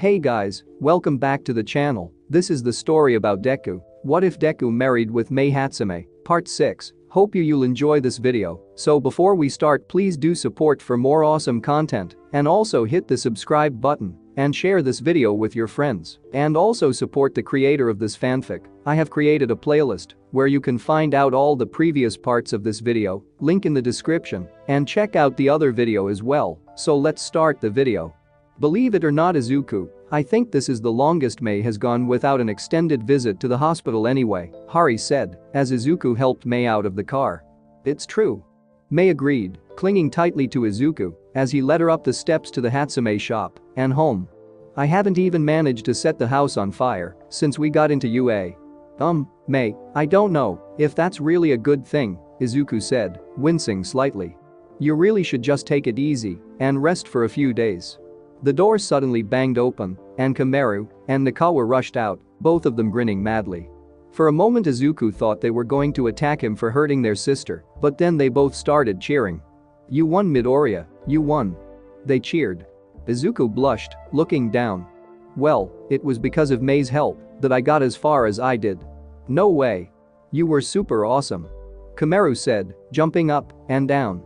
Hey guys, welcome back to the channel. This is the story about Deku. What if Deku married with Mei Hatsume? Part 6. Hope you'll enjoy this video. So before we start, please do support for more awesome content and also hit the subscribe button and share this video with your friends. And also support the creator of this fanfic. I have created a playlist where you can find out all the previous parts of this video, link in the description, and check out the other video as well. So let's start the video. Believe it or not, Izuku, I think this is the longest Mei has gone without an extended visit to the hospital anyway, Hari said, as Izuku helped Mei out of the car. It's true. Mei agreed, clinging tightly to Izuku as he led her up the steps to the Hatsume shop and home. I haven't even managed to set the house on fire since we got into UA. Mei, I don't know if that's really a good thing, Izuku said, wincing slightly. You really should just take it easy and rest for a few days. The door suddenly banged open, and Komaru and Nakawa rushed out, both of them grinning madly. For a moment Izuku thought they were going to attack him for hurting their sister, but then they both started cheering. You won, Midoriya, you won. They cheered. Izuku blushed, looking down. Well, it was because of Mei's help that I got as far as I did. No way. You were super awesome. Komaru said, jumping up and down.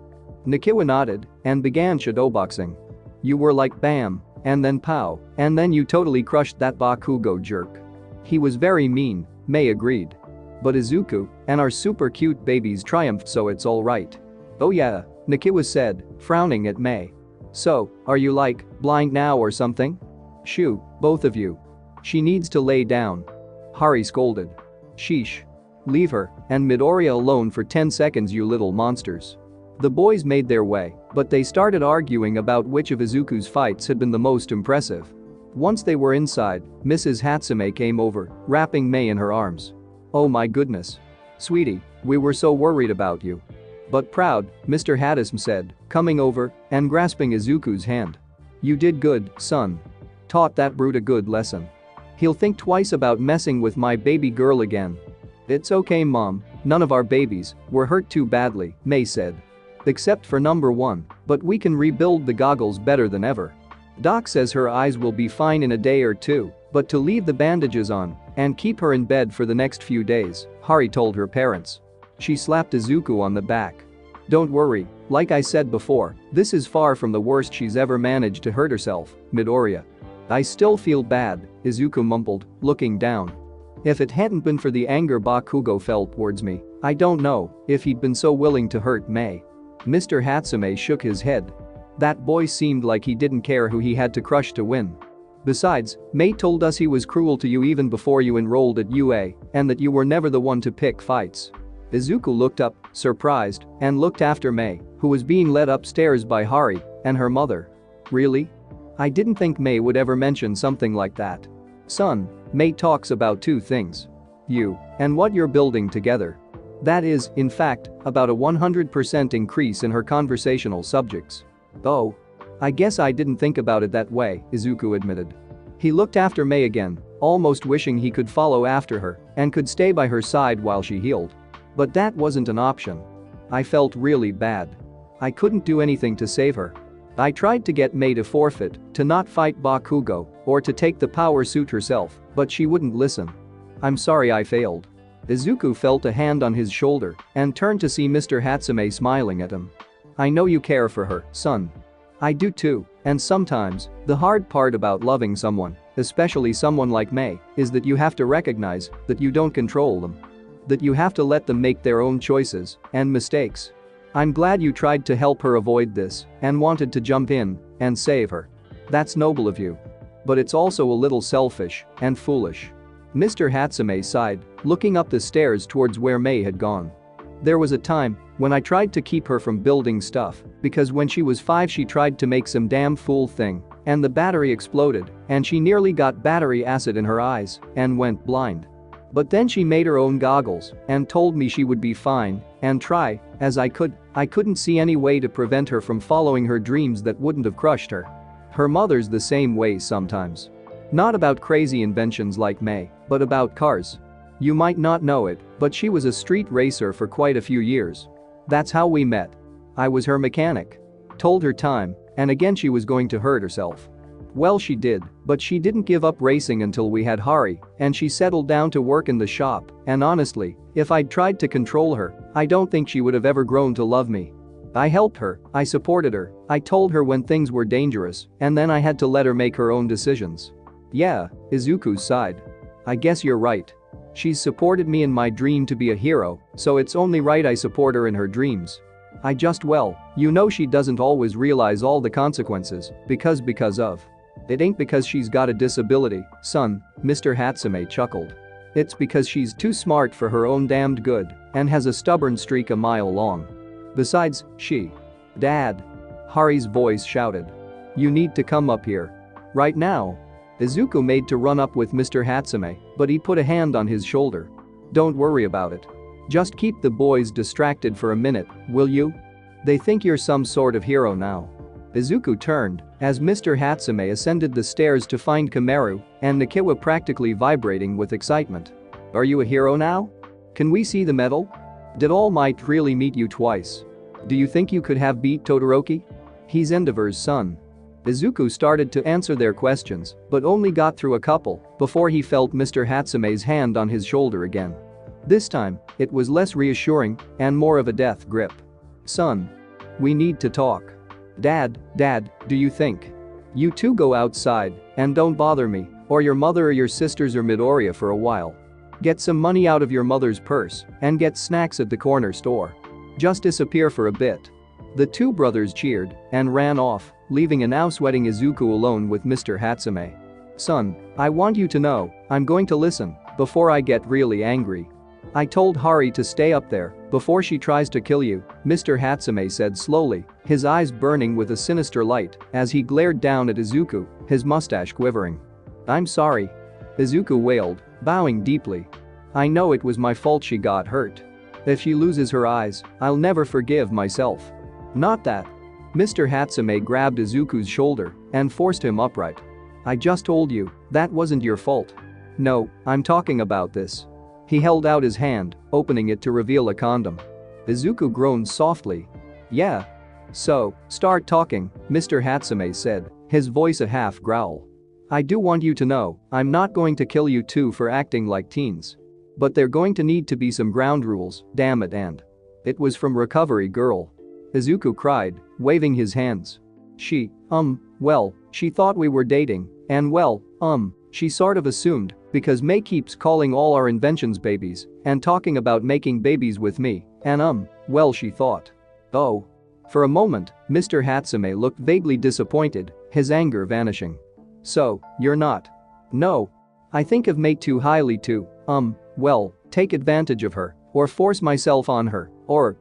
Nakawa nodded and began shadowboxing. You were like bam, and then pow, and then you totally crushed that Bakugo jerk. He was very mean, Mei agreed. But Izuku and our super cute babies triumphed, so it's alright. Oh yeah, Nakawa said, frowning at Mei. So, are you like, blind now or something? Shoo, both of you. She needs to lay down. Hari scolded. Sheesh. Leave her and Midoriya alone for 10 seconds, you little monsters. The boys made their way, but they started arguing about which of Izuku's fights had been the most impressive. Once they were inside, Mrs. Hatsume came over, wrapping Mei in her arms. Oh my goodness. Sweetie, we were so worried about you. But proud, Mr. Hatsume said, coming over and grasping Izuku's hand. You did good, son. Taught that brute a good lesson. He'll think twice about messing with my baby girl again. It's okay, Mom, none of our babies were hurt too badly, Mei said. Except for number 1, but we can rebuild the goggles better than ever. Doc says her eyes will be fine in a day or two, but to leave the bandages on and keep her in bed for the next few days, Hari told her parents. She slapped Izuku on the back. Don't worry, like I said before, this is far from the worst she's ever managed to hurt herself, Midoriya. I still feel bad, Izuku mumbled, looking down. If it hadn't been for the anger Bakugo felt towards me, I don't know if he'd been so willing to hurt Mei. Mr. Hatsume shook his head. That boy seemed like he didn't care who he had to crush to win. Besides, Mei told us he was cruel to you even before you enrolled at UA, and that you were never the one to pick fights. Izuku looked up, surprised, and looked after Mei, who was being led upstairs by Hari and her mother. Really? I didn't think Mei would ever mention something like that. Son, Mei talks about 2 things. You and what you're building together. That is, in fact, about a 100% increase in her conversational subjects. Oh. I guess I didn't think about it that way, Izuku admitted. He looked after Mei again, almost wishing he could follow after her and could stay by her side while she healed. But that wasn't an option. I felt really bad. I couldn't do anything to save her. I tried to get Mei to forfeit, to not fight Bakugo, or to take the power suit herself, but she wouldn't listen. I'm sorry I failed. Izuku felt a hand on his shoulder and turned to see Mr. Hatsume smiling at him. I know you care for her, son. I do too, and sometimes, the hard part about loving someone, especially someone like Mei, is that you have to recognize that you don't control them. That you have to let them make their own choices and mistakes. I'm glad you tried to help her avoid this and wanted to jump in and save her. That's noble of you. But it's also a little selfish and foolish. Mr. Hatsume sighed, looking up the stairs towards where Mei had gone. There was a time when I tried to keep her from building stuff because when she was 5 she tried to make some damn fool thing and the battery exploded and she nearly got battery acid in her eyes and went blind. But then she made her own goggles and told me she would be fine and try as I could. I couldn't see any way to prevent her from following her dreams that wouldn't have crushed her. Her mother's the same way sometimes. Not about crazy inventions like Mei, but about cars. You might not know it, but she was a street racer for quite a few years. That's how we met. I was her mechanic. Told her time and again she was going to hurt herself. Well, she did, but she didn't give up racing until we had Hari, and she settled down to work in the shop, and honestly, if I'd tried to control her, I don't think she would have ever grown to love me. I helped her, I supported her, I told her when things were dangerous, and then I had to let her make her own decisions. Yeah, Izuku sighed. I guess you're right. She's supported me in my dream to be a hero, so it's only right I support her in her dreams. She doesn't always realize all the consequences, because of. It ain't because she's got a disability, son, Mr. Hatsume chuckled. It's because she's too smart for her own damned good and has a stubborn streak a mile long. Besides, Dad. Hari's voice shouted. You need to come up here. Right now. Izuku made to run up with Mr. Hatsume, but he put a hand on his shoulder. Don't worry about it. Just keep the boys distracted for a minute, will you? They think you're some sort of hero now. Izuku turned as Mr. Hatsume ascended the stairs to find Komaru and Nikiwa practically vibrating with excitement. Are you a hero now? Can we see the medal? Did All Might really meet you twice? Do you think you could have beat Todoroki? He's Endeavor's son. Izuku started to answer their questions, but only got through a couple before he felt Mr. Hatsume's hand on his shoulder again. This time, it was less reassuring and more of a death grip. Son. We need to talk. Dad, do you think? You two go outside and don't bother me, or your mother or your sisters or Midoriya for a while. Get some money out of your mother's purse and get snacks at the corner store. Just disappear for a bit. The two brothers cheered and ran off, leaving a now sweating Izuku alone with Mr. Hatsume. Son, I want you to know, I'm going to listen before I get really angry. I told Hari to stay up there before she tries to kill you, Mr. Hatsume said slowly, his eyes burning with a sinister light as he glared down at Izuku, his mustache quivering. I'm sorry. Izuku wailed, bowing deeply. I know it was my fault she got hurt. If she loses her eyes, I'll never forgive myself. Not that. Mr. Hatsume grabbed Izuku's shoulder and forced him upright. I just told you, that wasn't your fault. No, I'm talking about this. He held out his hand, opening it to reveal a condom. Izuku groaned softly. Yeah. So, start talking, Mr. Hatsume said, his voice a half growl. I do want you to know, I'm not going to kill you two for acting like teens. But they're going to need to be some ground rules, damn it, and. It was from Recovery Girl. Izuku cried, waving his hands. She thought we were dating, and she sort of assumed, because May keeps calling all our inventions babies and talking about making babies with me, and she thought. Oh. For a moment, Mr. Hatsume looked vaguely disappointed, his anger vanishing. So, you're not? No. I think of May too highly to, take advantage of her, or force myself on her, or,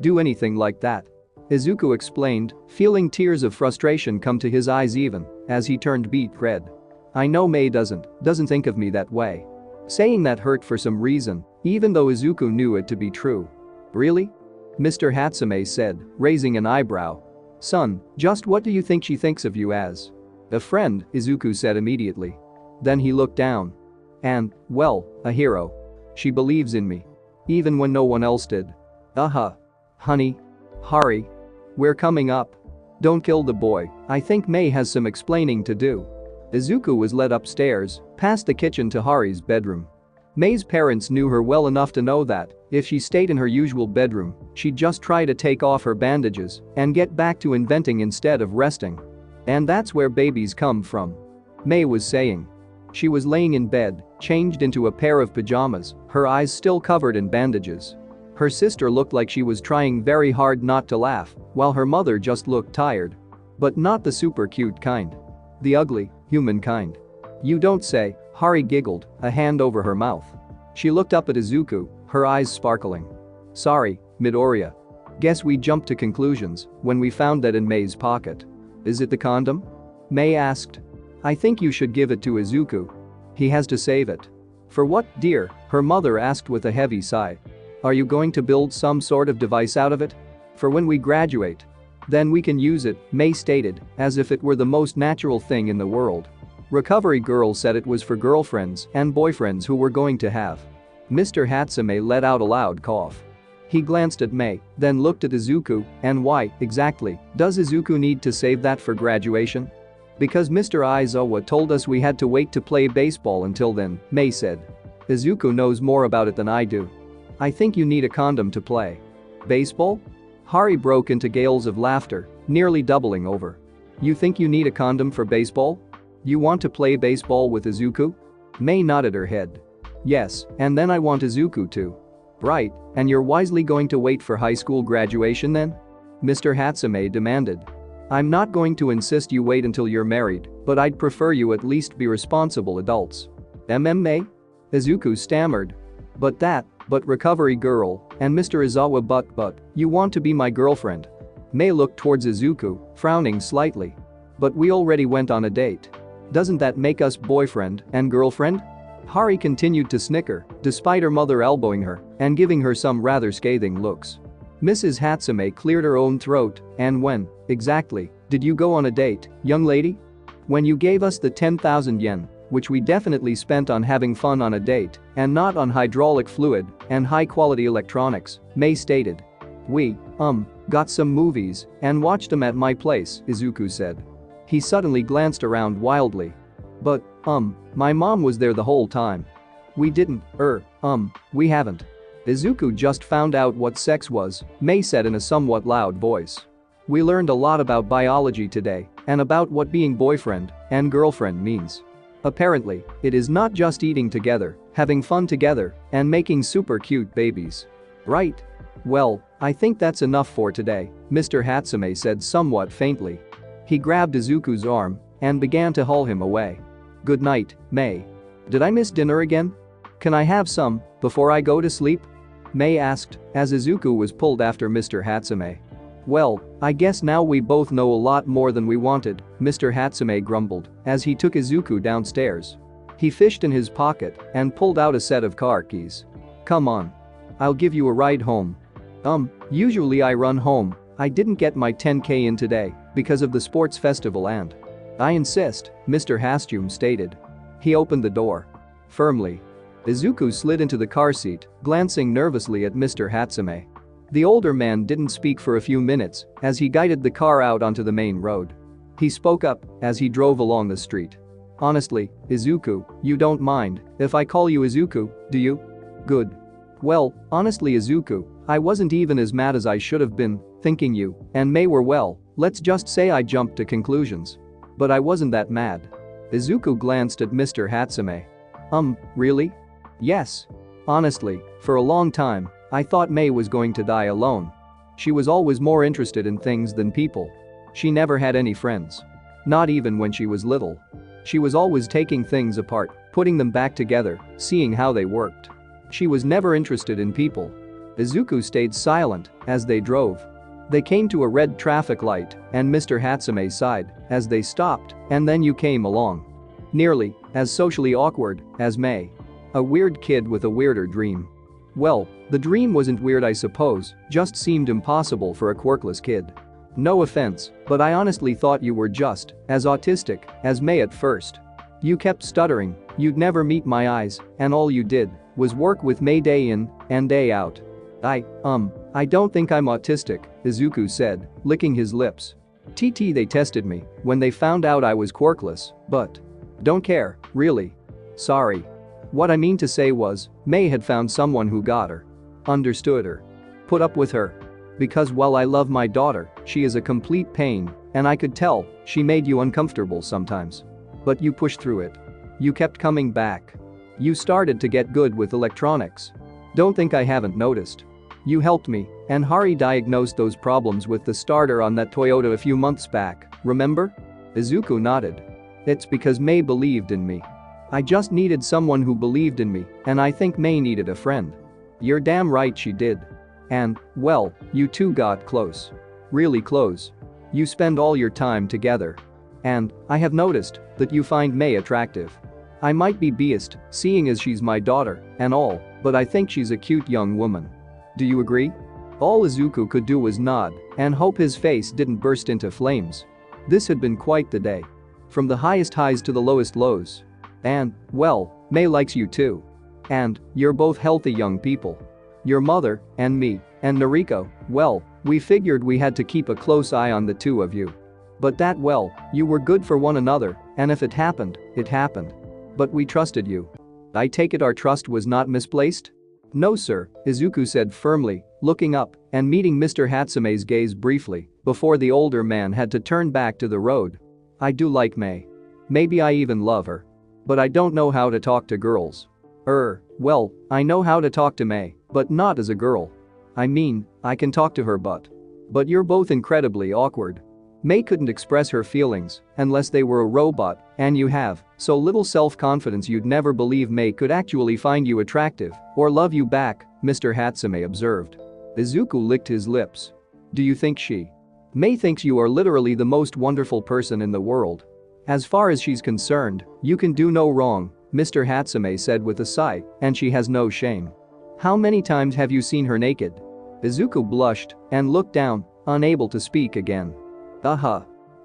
do anything like that. Izuku explained, feeling tears of frustration come to his eyes even as he turned beet red. I know May doesn't think of me that way. Saying that hurt for some reason, even though Izuku knew it to be true. Really? Mr. Hatsume said, raising an eyebrow. Son, just what do you think she thinks of you as? A friend, Izuku said immediately. Then he looked down. And, a hero. She believes in me. Even when no one else did. Honey. Hari. We're coming up. Don't kill the boy, I think May has some explaining to do. Izuku was led upstairs, past the kitchen to Hari's bedroom. May's parents knew her well enough to know that, if she stayed in her usual bedroom, she'd just try to take off her bandages and get back to inventing instead of resting. And that's where babies come from. May was saying. She was laying in bed, changed into a pair of pajamas, her eyes still covered in bandages. Her sister looked like she was trying very hard not to laugh, while her mother just looked tired. But not the super cute kind. The ugly, human kind. You don't say, Hari giggled, a hand over her mouth. She looked up at Izuku, her eyes sparkling. Sorry, Midoriya. Guess we jumped to conclusions when we found that in May's pocket. Is it the condom? May asked. I think you should give it to Izuku. He has to save it. For what, dear? Her mother asked with a heavy sigh. Are you going to build some sort of device out of it? For when we graduate. Then we can use it, May stated, as if it were the most natural thing in the world. Recovery Girl said it was for girlfriends and boyfriends who were going to have. Mr. Hatsume let out a loud cough. He glanced at May, then looked at Izuku, and why, exactly, does Izuku need to save that for graduation? Because Mr. Aizawa told us we had to wait to play baseball until then, Mei said. Izuku knows more about it than I do. I think you need a condom to play. Baseball? Hari broke into gales of laughter, nearly doubling over. You think you need a condom for baseball? You want to play baseball with Izuku? Mei nodded her head. Yes, and then I want Izuku too. Right, and you're wisely going to wait for high school graduation then? Mr. Hatsume demanded. I'm not going to insist you wait until you're married, but I'd prefer you at least be responsible adults. Mei? Izuku stammered. But recovery girl, and Mr. Izawa but, you want to be my girlfriend. Mei looked towards Izuku, frowning slightly. But we already went on a date. Doesn't that make us boyfriend and girlfriend? Hari continued to snicker, despite her mother elbowing her and giving her some rather scathing looks. Mrs. Hatsume cleared her own throat, and when, exactly, did you go on a date, young lady? When you gave us the 10,000 yen, which we definitely spent on having fun on a date and not on hydraulic fluid and high-quality electronics, Mei stated. We, got some movies and watched them at my place, Izuku said. He suddenly glanced around wildly. But, my mom was there the whole time. We didn't, we haven't. Izuku just found out what sex was, Mei said in a somewhat loud voice. We learned a lot about biology today and about what being boyfriend and girlfriend means. Apparently, it is not just eating together, having fun together, and making super cute babies. Right? Well, I think that's enough for today, Mr. Hatsume said somewhat faintly. He grabbed Izuku's arm and began to haul him away. Good night, Mei. Did I miss dinner again? Can I have some before I go to sleep? Mei asked as Izuku was pulled after Mr. Hatsume. Well, I guess now we both know a lot more than we wanted, Mr. Hatsume grumbled as he took Izuku downstairs. He fished in his pocket and pulled out a set of car keys. Come on. I'll give you a ride home. Usually I run home. I didn't get my 10K in today because of the sports festival and I insist, Mr. Hatsume stated. He opened the door. Firmly. Izuku slid into the car seat, glancing nervously at Mr. Hatsume. The older man didn't speak for a few minutes as he guided the car out onto the main road. He spoke up as he drove along the street. Honestly, Izuku, you don't mind if I call you Izuku, do you? Good. Well, honestly Izuku, I wasn't even as mad as I should have been, thinking you and Mei were well, let's just say I jumped to conclusions. But I wasn't that mad. Izuku glanced at Mr. Hatsume. Really? Yes. Honestly, for a long time, I thought Mei was going to die alone. She was always more interested in things than people. She never had any friends. Not even when she was little. She was always taking things apart, putting them back together, seeing how they worked. She was never interested in people. Izuku stayed silent as they drove. They came to a red traffic light and Mr. Hatsume sighed as they stopped, and then you came along. Nearly as socially awkward as Mei. A weird kid with a weirder dream. Well, the dream wasn't weird I suppose, just seemed impossible for a quirkless kid. No offense, but I honestly thought you were just as autistic as Mei at first. You kept stuttering, you'd never meet my eyes, and all you did was work with Mei day in and day out. I don't think I'm autistic, Izuku said, licking his lips. They tested me when they found out I was quirkless, but don't care, really. Sorry. What I mean to say was, Mei had found someone who got her. Understood her. Put up with her. Because while I love my daughter, she is a complete pain, and I could tell she made you uncomfortable sometimes. But you pushed through it. You kept coming back. You started to get good with electronics. Don't think I haven't noticed. You helped me, and Hari diagnosed those problems with the starter on that Toyota a few months back, remember? Izuku nodded. It's because Mei believed in me. I just needed someone who believed in me, and I think Mei needed a friend. You're damn right she did. And, well, you two got close. Really close. You spend all your time together. And, I have noticed that you find Mei attractive. I might be biased, seeing as she's my daughter and all, but I think she's a cute young woman. Do you agree? All Izuku could do was nod and hope his face didn't burst into flames. This had been quite the day. From the highest highs to the lowest lows. And, well, Mei likes you too. And, you're both healthy young people. Your mother, and me, and Noriko, well, we figured we had to keep a close eye on the two of you. But that well, you were good for one another, and if it happened, it happened. But we trusted you. I take it our trust was not misplaced? No sir, Izuku said firmly, looking up and meeting Mr. Hatsume's gaze briefly before the older man had to turn back to the road. I do like Mei. Maybe I even love her. But I don't know how to talk to girls. Well, I know how to talk to Mei, but not as a girl. I mean, I can talk to her but you're both incredibly awkward. Mei couldn't express her feelings unless they were a robot, and you have so little self-confidence you'd never believe Mei could actually find you attractive or love you back, Mr. Hatsume observed. Izuku licked his lips. Do you think Mei thinks you are literally the most wonderful person in the world. As far as she's concerned, you can do no wrong, Mr. Hatsume said with a sigh, and she has no shame. How many times have you seen her naked? Izuku blushed and looked down, unable to speak again.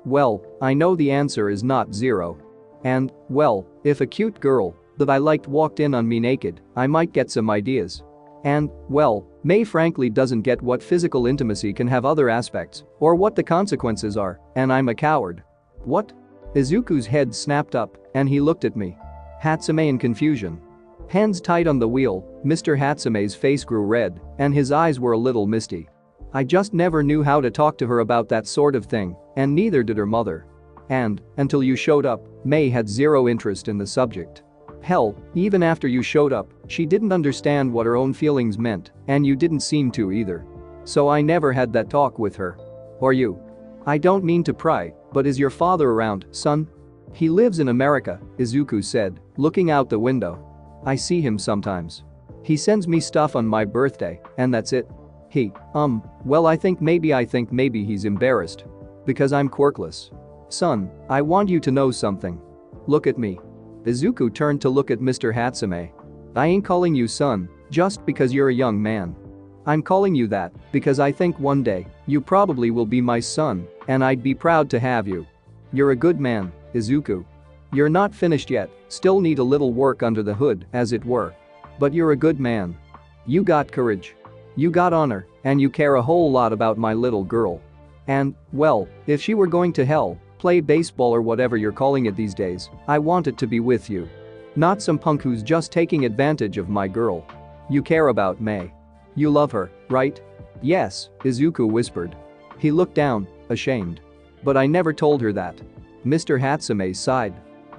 Well, I know the answer is not 0. And, well, if a cute girl that I liked walked in on me naked, I might get some ideas. And, well, Mei frankly doesn't get what physical intimacy can have other aspects, or what the consequences are, and I'm a coward. What? Izuku's head snapped up, and he looked at me. Hatsume in confusion. Hands tight on the wheel, Mr. Hatsume's face grew red, and his eyes were a little misty. I just never knew how to talk to her about that sort of thing, and neither did her mother. And, until you showed up, Mei had zero interest in the subject. Hell, even after you showed up, she didn't understand what her own feelings meant, and you didn't seem to either. So I never had that talk with her. Or you. I don't mean to pry, but is your father around, son? He lives in America, Izuku said, looking out the window. I see him sometimes. He sends me stuff on my birthday, and that's it. Well I think maybe he's embarrassed. Because I'm quirkless. Son, I want you to know something. Look at me. Izuku turned to look at Mr. Hatsume. I ain't calling you son, just because you're a young man. I'm calling you that because I think one day, you probably will be my son, and I'd be proud to have you. You're a good man, Izuku. You're not finished yet, still need a little work under the hood, as it were. But you're a good man. You got courage. You got honor, and you care a whole lot about my little girl. And, well, if she were going to hell, play baseball or whatever you're calling it these days, I want it to be with you. Not some punk who's just taking advantage of my girl. You care about Mei. You love her, right? Yes, Izuku whispered. He looked down, ashamed. But I never told her that. Mr. Hatsume sighed.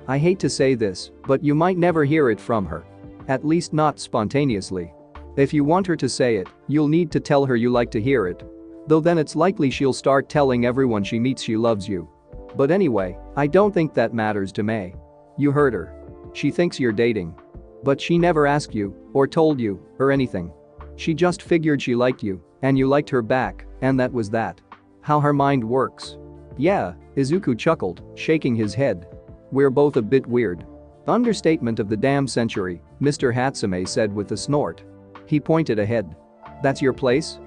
I hate to say this, but you might never hear it from her. At least not spontaneously. If you want her to say it, you'll need to tell her you like to hear it. Though then it's likely she'll start telling everyone she meets she loves you. But anyway, I don't think that matters to Mei. You heard her. She thinks you're dating. But she never asked you, or told you, or anything. She just figured she liked you, and you liked her back, and that was that. How her mind works. Yeah, Izuku chuckled, shaking his head. We're both a bit weird. Understatement of the damn century, Mr. Hatsume said with a snort. He pointed ahead. That's your place?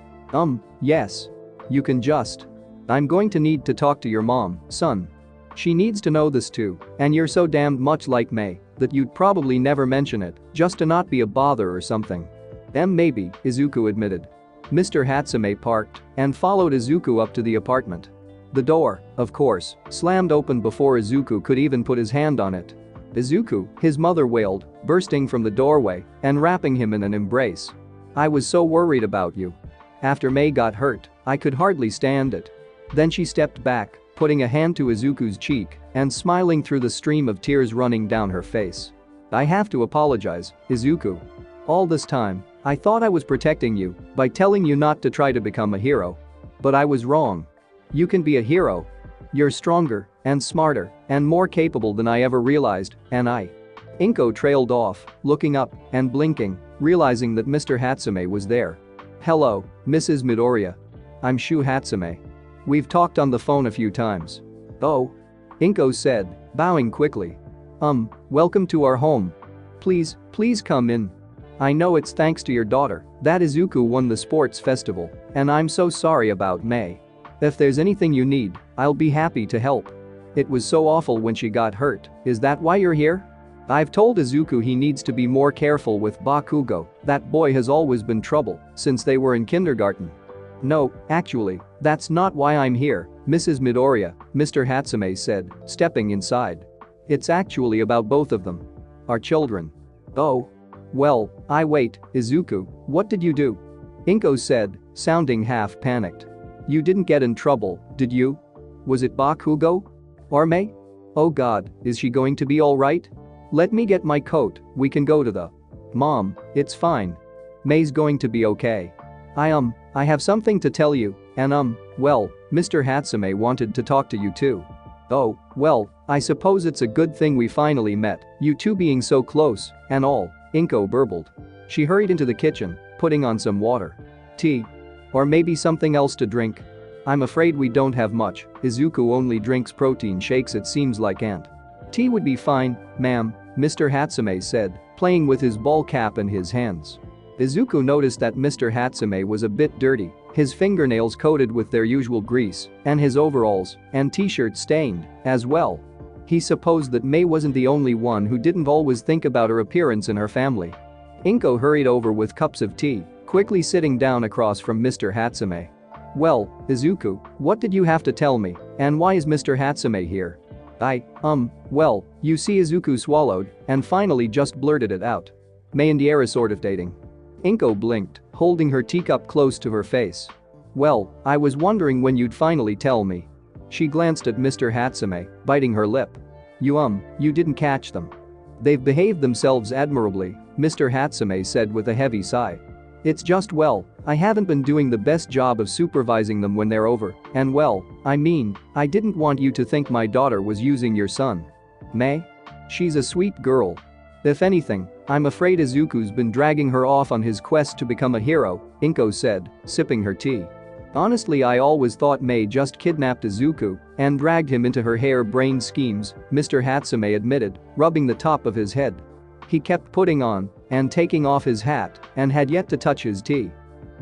Yes. You can just. I'm going to need to talk to your mom, son. She needs to know this too, and you're so damned much like Mei that you'd probably never mention it, just to not be a bother or something. Maybe, Izuku admitted. Mr. Hatsume parked and followed Izuku up to the apartment. The door, of course, slammed open before Izuku could even put his hand on it. Izuku, his mother wailed, bursting from the doorway and wrapping him in an embrace. I was so worried about you. After Mei got hurt, I could hardly stand it. Then she stepped back, putting a hand to Izuku's cheek and smiling through the stream of tears running down her face. I have to apologize, Izuku. All this time, I thought I was protecting you by telling you not to try to become a hero. But I was wrong. You can be a hero. You're stronger and smarter and more capable than I ever realized, and Inko trailed off, looking up and blinking, realizing that Mr. Hatsume was there. Hello, Mrs. Midoriya. I'm Shu Hatsume. We've talked on the phone a few times. Oh. Inko said, bowing quickly. Welcome to our home. Please come in. I know it's thanks to your daughter that Izuku won the sports festival, and I'm so sorry about Mei. If there's anything you need, I'll be happy to help. It was so awful when she got hurt, is that why you're here? I've told Izuku he needs to be more careful with Bakugo, that boy has always been trouble since they were in kindergarten. No, actually, that's not why I'm here, Mrs. Midoriya, Mr. Hatsume said, stepping inside. It's actually about both of them. Our children. Oh. Well, wait, Izuku, what did you do? Inko said, sounding half panicked. You didn't get in trouble, did you? Was it Bakugo? Or Mei? Oh god, is she going to be alright? Let me get my coat, we can go to the… Mom, it's fine. Mei's going to be okay. I have something to tell you, and well, Mr. Hatsume wanted to talk to you too. Oh, well, I suppose it's a good thing we finally met, you two being so close, and all, Inko burbled. She hurried into the kitchen, putting on some water. Tea. Or maybe something else to drink. I'm afraid we don't have much, Izuku only drinks protein shakes it seems like and… Tea would be fine, ma'am, Mr. Hatsume said, playing with his ball cap in his hands. Izuku noticed that Mr. Hatsume was a bit dirty, his fingernails coated with their usual grease, and his overalls and t-shirt stained, as well. He supposed that Mei wasn't the only one who didn't always think about her appearance in her family. Inko hurried over with cups of tea, quickly sitting down across from Mr. Hatsume. Well, Izuku, what did you have to tell me, and why is Mr. Hatsume here? Well, you see Izuku swallowed and finally just blurted it out. Mei and Yera sort of dating. Inko blinked, holding her teacup close to her face. Well, I was wondering when you'd finally tell me. She glanced at Mr. Hatsume, biting her lip. You didn't catch them. They've behaved themselves admirably, Mr. Hatsume said with a heavy sigh. It's just well, I haven't been doing the best job of supervising them when they're over, and well, I didn't want you to think my daughter was using your son. Mei? She's a sweet girl. If anything, I'm afraid Izuku's been dragging her off on his quest to become a hero, Inko said, sipping her tea. Honestly, I always thought Mei just kidnapped Izuku and dragged him into her hair-brained schemes, Mr. Hatsume admitted, rubbing the top of his head. He kept putting on and taking off his hat and had yet to touch his tea.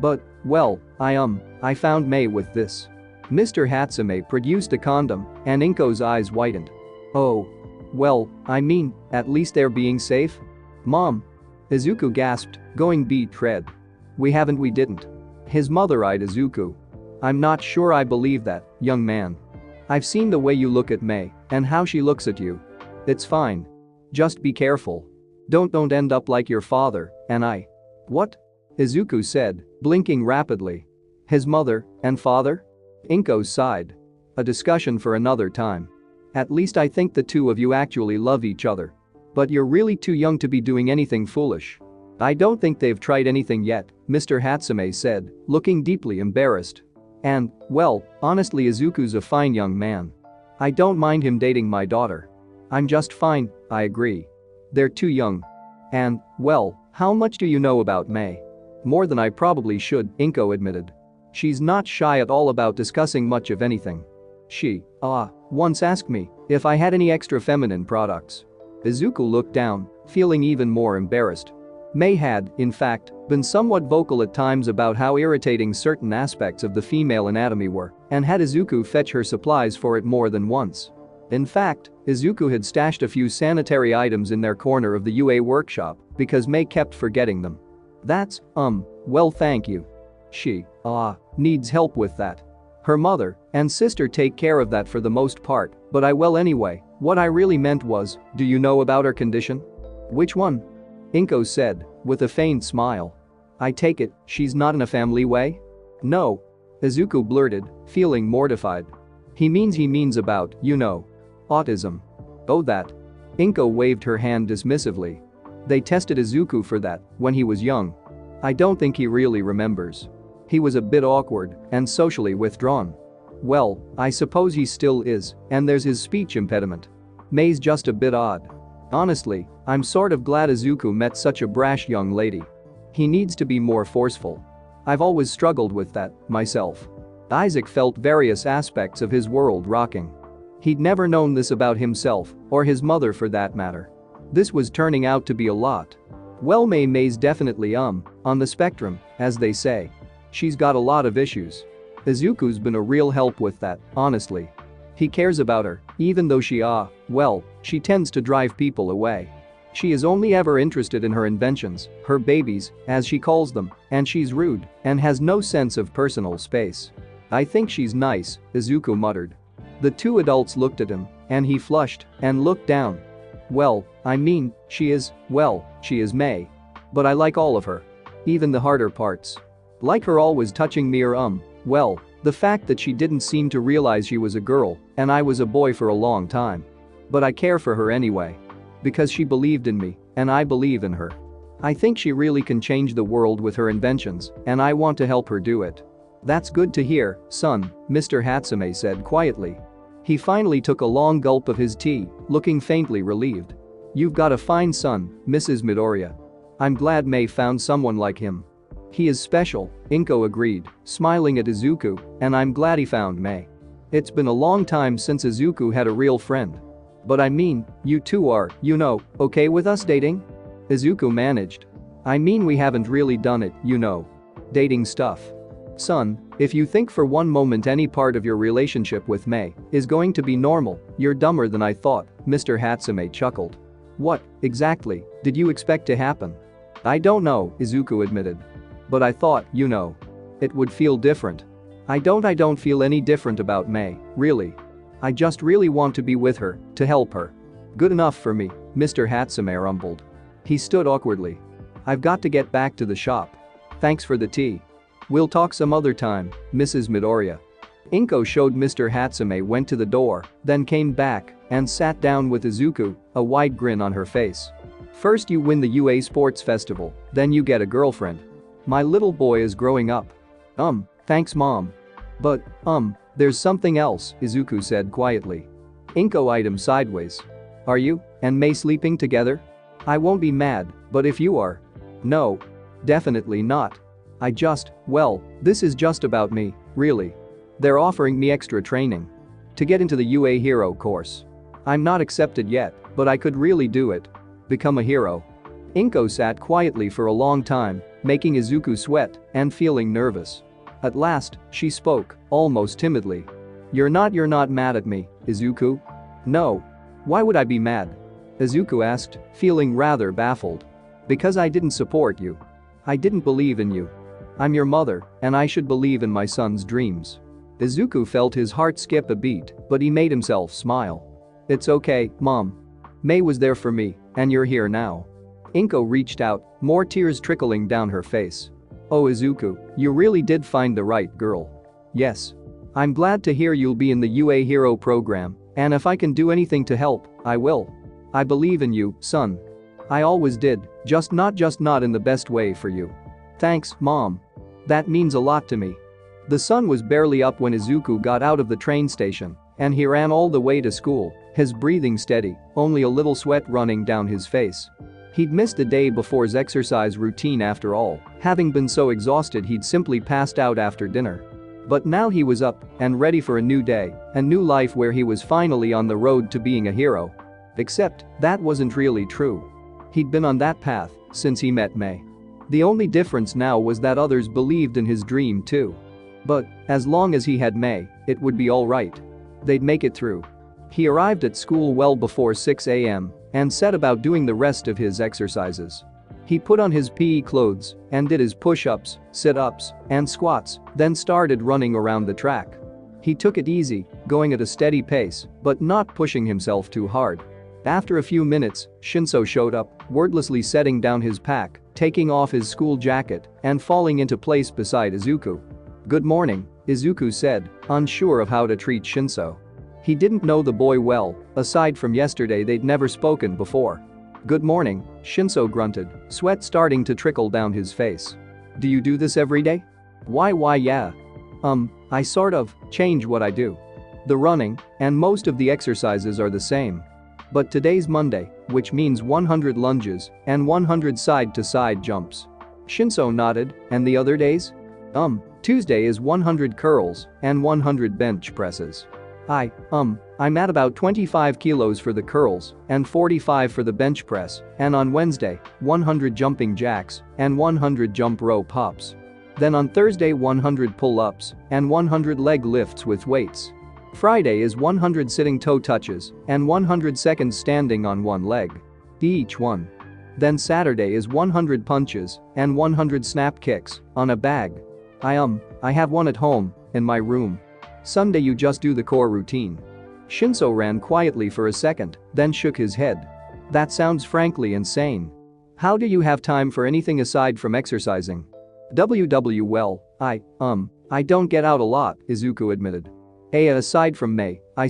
But, well, I found Mei with this. Mr. Hatsume produced a condom and Inko's eyes widened. Oh. Well, at least they're being safe? Mom. Izuku gasped, going beet red. We didn't. His mother eyed Izuku. I'm not sure I believe that, young man. I've seen the way you look at Mei and how she looks at you. It's fine. Just be careful. Don't end up like your father and I. What? Izuku said, blinking rapidly. His mother and father? Inko sighed. A discussion for another time. At least I think the two of you actually love each other. But you're really too young to be doing anything foolish. I don't think they've tried anything yet, Mr. Hatsume said, looking deeply embarrassed. And, well, honestly Izuku's a fine young man. I don't mind him dating my daughter. I'm just fine, I agree. They're too young. And, well, how much do you know about Mei? More than I probably should, Inko admitted. She's not shy at all about discussing much of anything. She once asked me if I had any extra feminine products. Izuku looked down, feeling even more embarrassed. Mei had, in fact, been somewhat vocal at times about how irritating certain aspects of the female anatomy were and had Izuku fetch her supplies for it more than once. In fact, Izuku had stashed a few sanitary items in their corner of the UA workshop because Mei kept forgetting them. That's, well thank you. She, needs help with that. Her mother and sister take care of that for the most part, but anyway, what I really meant was, do you know about her condition? Which one? Inko said, with a faint smile. I take it, she's not in a family way? No. Izuku blurted, feeling mortified. He means about, autism. Oh that. Inko waved her hand dismissively. They tested Izuku for that when he was young. I don't think he really remembers. He was a bit awkward and socially withdrawn. Well, I suppose he still is, and there's his speech impediment. Mei's just a bit odd. Honestly, I'm sort of glad Izuku met such a brash young lady. He needs to be more forceful. I've always struggled with that, myself. Isaac felt various aspects of his world rocking. He'd never known this about himself, or his mother for that matter. This was turning out to be a lot. Well, Mei's definitely on the spectrum, as they say. She's got a lot of issues. Izuku's been a real help with that, honestly. He cares about her, even though she tends to drive people away. She is only ever interested in her inventions, her babies, as she calls them, and she's rude and has no sense of personal space. I think she's nice, Izuku muttered. The two adults looked at him, and he flushed and looked down. Well, I mean, she is Mei. But I like all of her. Even the harder parts. Like her always touching me or well, the fact that she didn't seem to realize she was a girl and I was a boy for a long time. But I care for her anyway. Because she believed in me, and I believe in her. I think she really can change the world with her inventions, and I want to help her do it. That's good to hear, son, Mr. Hatsume said quietly. He finally took a long gulp of his tea, looking faintly relieved. You've got a fine son, Mrs. Midoriya. I'm glad Mei found someone like him. He is special, Inko agreed, smiling at Izuku, and I'm glad he found Mei. It's been a long time since Izuku had a real friend. But I mean, you two are, okay with us dating? Izuku managed. I mean, we haven't really done it, dating stuff. Son, if you think for one moment any part of your relationship with Mei is going to be normal, you're dumber than I thought, Mr. Hatsume chuckled. What, exactly, did you expect to happen? I don't know, Izuku admitted. But I thought, it would feel different. I don't feel any different about Mei, really. I just really want to be with her, to help her. Good enough for me, Mr. Hatsume rumbled. He stood awkwardly. I've got to get back to the shop. Thanks for the tea. We'll talk some other time, Mrs. Midoriya. Inko showed Mr. Hatsume went to the door, then came back and sat down with Izuku, a wide grin on her face. First you win the UA Sports Festival, then you get a girlfriend. My little boy is growing up. Thanks mom. But, there's something else, Izuku said quietly. Inko eyed him sideways. Are you and Mei sleeping together? I won't be mad, but if you are. No. Definitely not. This is just about me, really. They're offering me extra training. To get into the UA Hero course. I'm not accepted yet, but I could really do it. Become a hero. Inko sat quietly for a long time, making Izuku sweat and feeling nervous. At last, she spoke, almost timidly. You're not mad at me, Izuku? No. Why would I be mad? Izuku asked, feeling rather baffled. Because I didn't support you. I didn't believe in you. I'm your mother, and I should believe in my son's dreams. Izuku felt his heart skip a beat, but he made himself smile. It's okay, Mom. Mei was there for me, and you're here now. Inko reached out, more tears trickling down her face. Oh Izuku, you really did find the right girl. Yes. I'm glad to hear you'll be in the UA Hero program, and if I can do anything to help, I will. I believe in you, son. I always did, just not in the best way for you. Thanks, Mom. That means a lot to me. The sun was barely up when Izuku got out of the train station, and he ran all the way to school, his breathing steady, only a little sweat running down his face. He'd missed the day before's exercise routine after all, having been so exhausted he'd simply passed out after dinner. But now he was up and ready for a new day, a new life where he was finally on the road to being a hero. Except, that wasn't really true. He'd been on that path since he met Mei. The only difference now was that others believed in his dream too. But, as long as he had Mei, it would be alright. They'd make it through. He arrived at school well before 6 a.m. and set about doing the rest of his exercises. He put on his PE clothes and did his push-ups, sit-ups, and squats, then started running around the track. He took it easy, going at a steady pace, but not pushing himself too hard. After a few minutes, Shinso showed up, wordlessly setting down his pack, taking off his school jacket, and falling into place beside Izuku. Good morning, Izuku said, unsure of how to treat Shinso. He didn't know the boy well, aside from yesterday they'd never spoken before. Good morning, Shinso grunted, sweat starting to trickle down his face. Do you do this every day? Why yeah. I sort of change what I do. The running and most of the exercises are the same. But today's Monday, which means 100 lunges and 100 side-to-side jumps. Shinso nodded, and the other days? Tuesday is 100 curls and 100 bench presses. I'm at about 25 kilos for the curls and 45 for the bench press, and on Wednesday, 100 jumping jacks and 100 jump rope hops. Then on Thursday 100 pull-ups and 100 leg lifts with weights. Friday is 100 sitting toe touches and 100 seconds standing on one leg. each one. Then Saturday is 100 punches and 100 snap kicks on a bag. I have one at home, in my room. Sunday you just do the core routine. Shinso ran quietly for a second, then shook his head. That sounds frankly insane. How do you have time for anything aside from exercising? Well, I don't get out a lot, Izuku admitted. Aside from May, I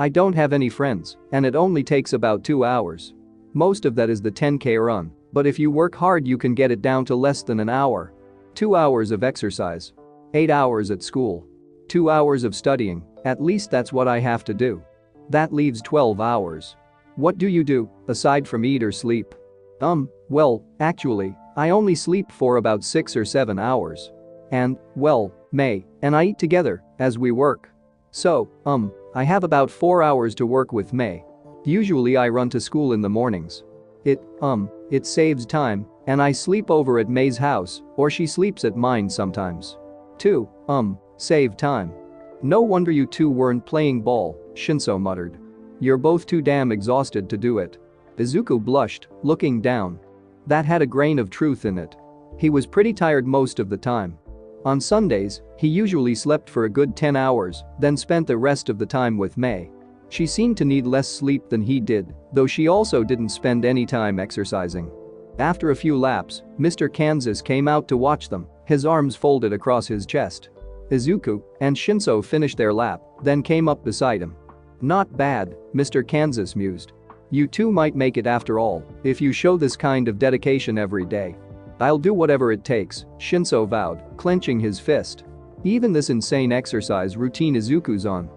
don't have any friends, and it only takes about 2 hours. Most of that is the 10K run, but if you work hard you can get it down to less than an hour. 2 hours of exercise. 8 hours at school. 2 hours of studying, at least that's what I have to do. That leaves 12 hours. What do you do, aside from eat or sleep? Well, actually, I only sleep for about 6 or 7 hours. And, well, May and I eat together, as we work. So, I have about 4 hours to work with May. Usually I run to school in the mornings. It saves time, and I sleep over at May's house, or she sleeps at mine sometimes. Save time. No wonder you two weren't playing ball, Shinso muttered. You're both too damn exhausted to do it. Izuku blushed, looking down. That had a grain of truth in it. He was pretty tired most of the time. On Sundays, he usually slept for a good 10 hours, then spent the rest of the time with May. She seemed to need less sleep than he did, though she also didn't spend any time exercising. After a few laps, Mr. Kansas came out to watch them, his arms folded across his chest. Izuku and Shinso finished their lap, then came up beside him. Not bad, Mr. Kansas mused. You two might make it after all, if you show this kind of dedication every day. I'll do whatever it takes, Shinso vowed, clenching his fist. Even this insane exercise routine Izuku's on.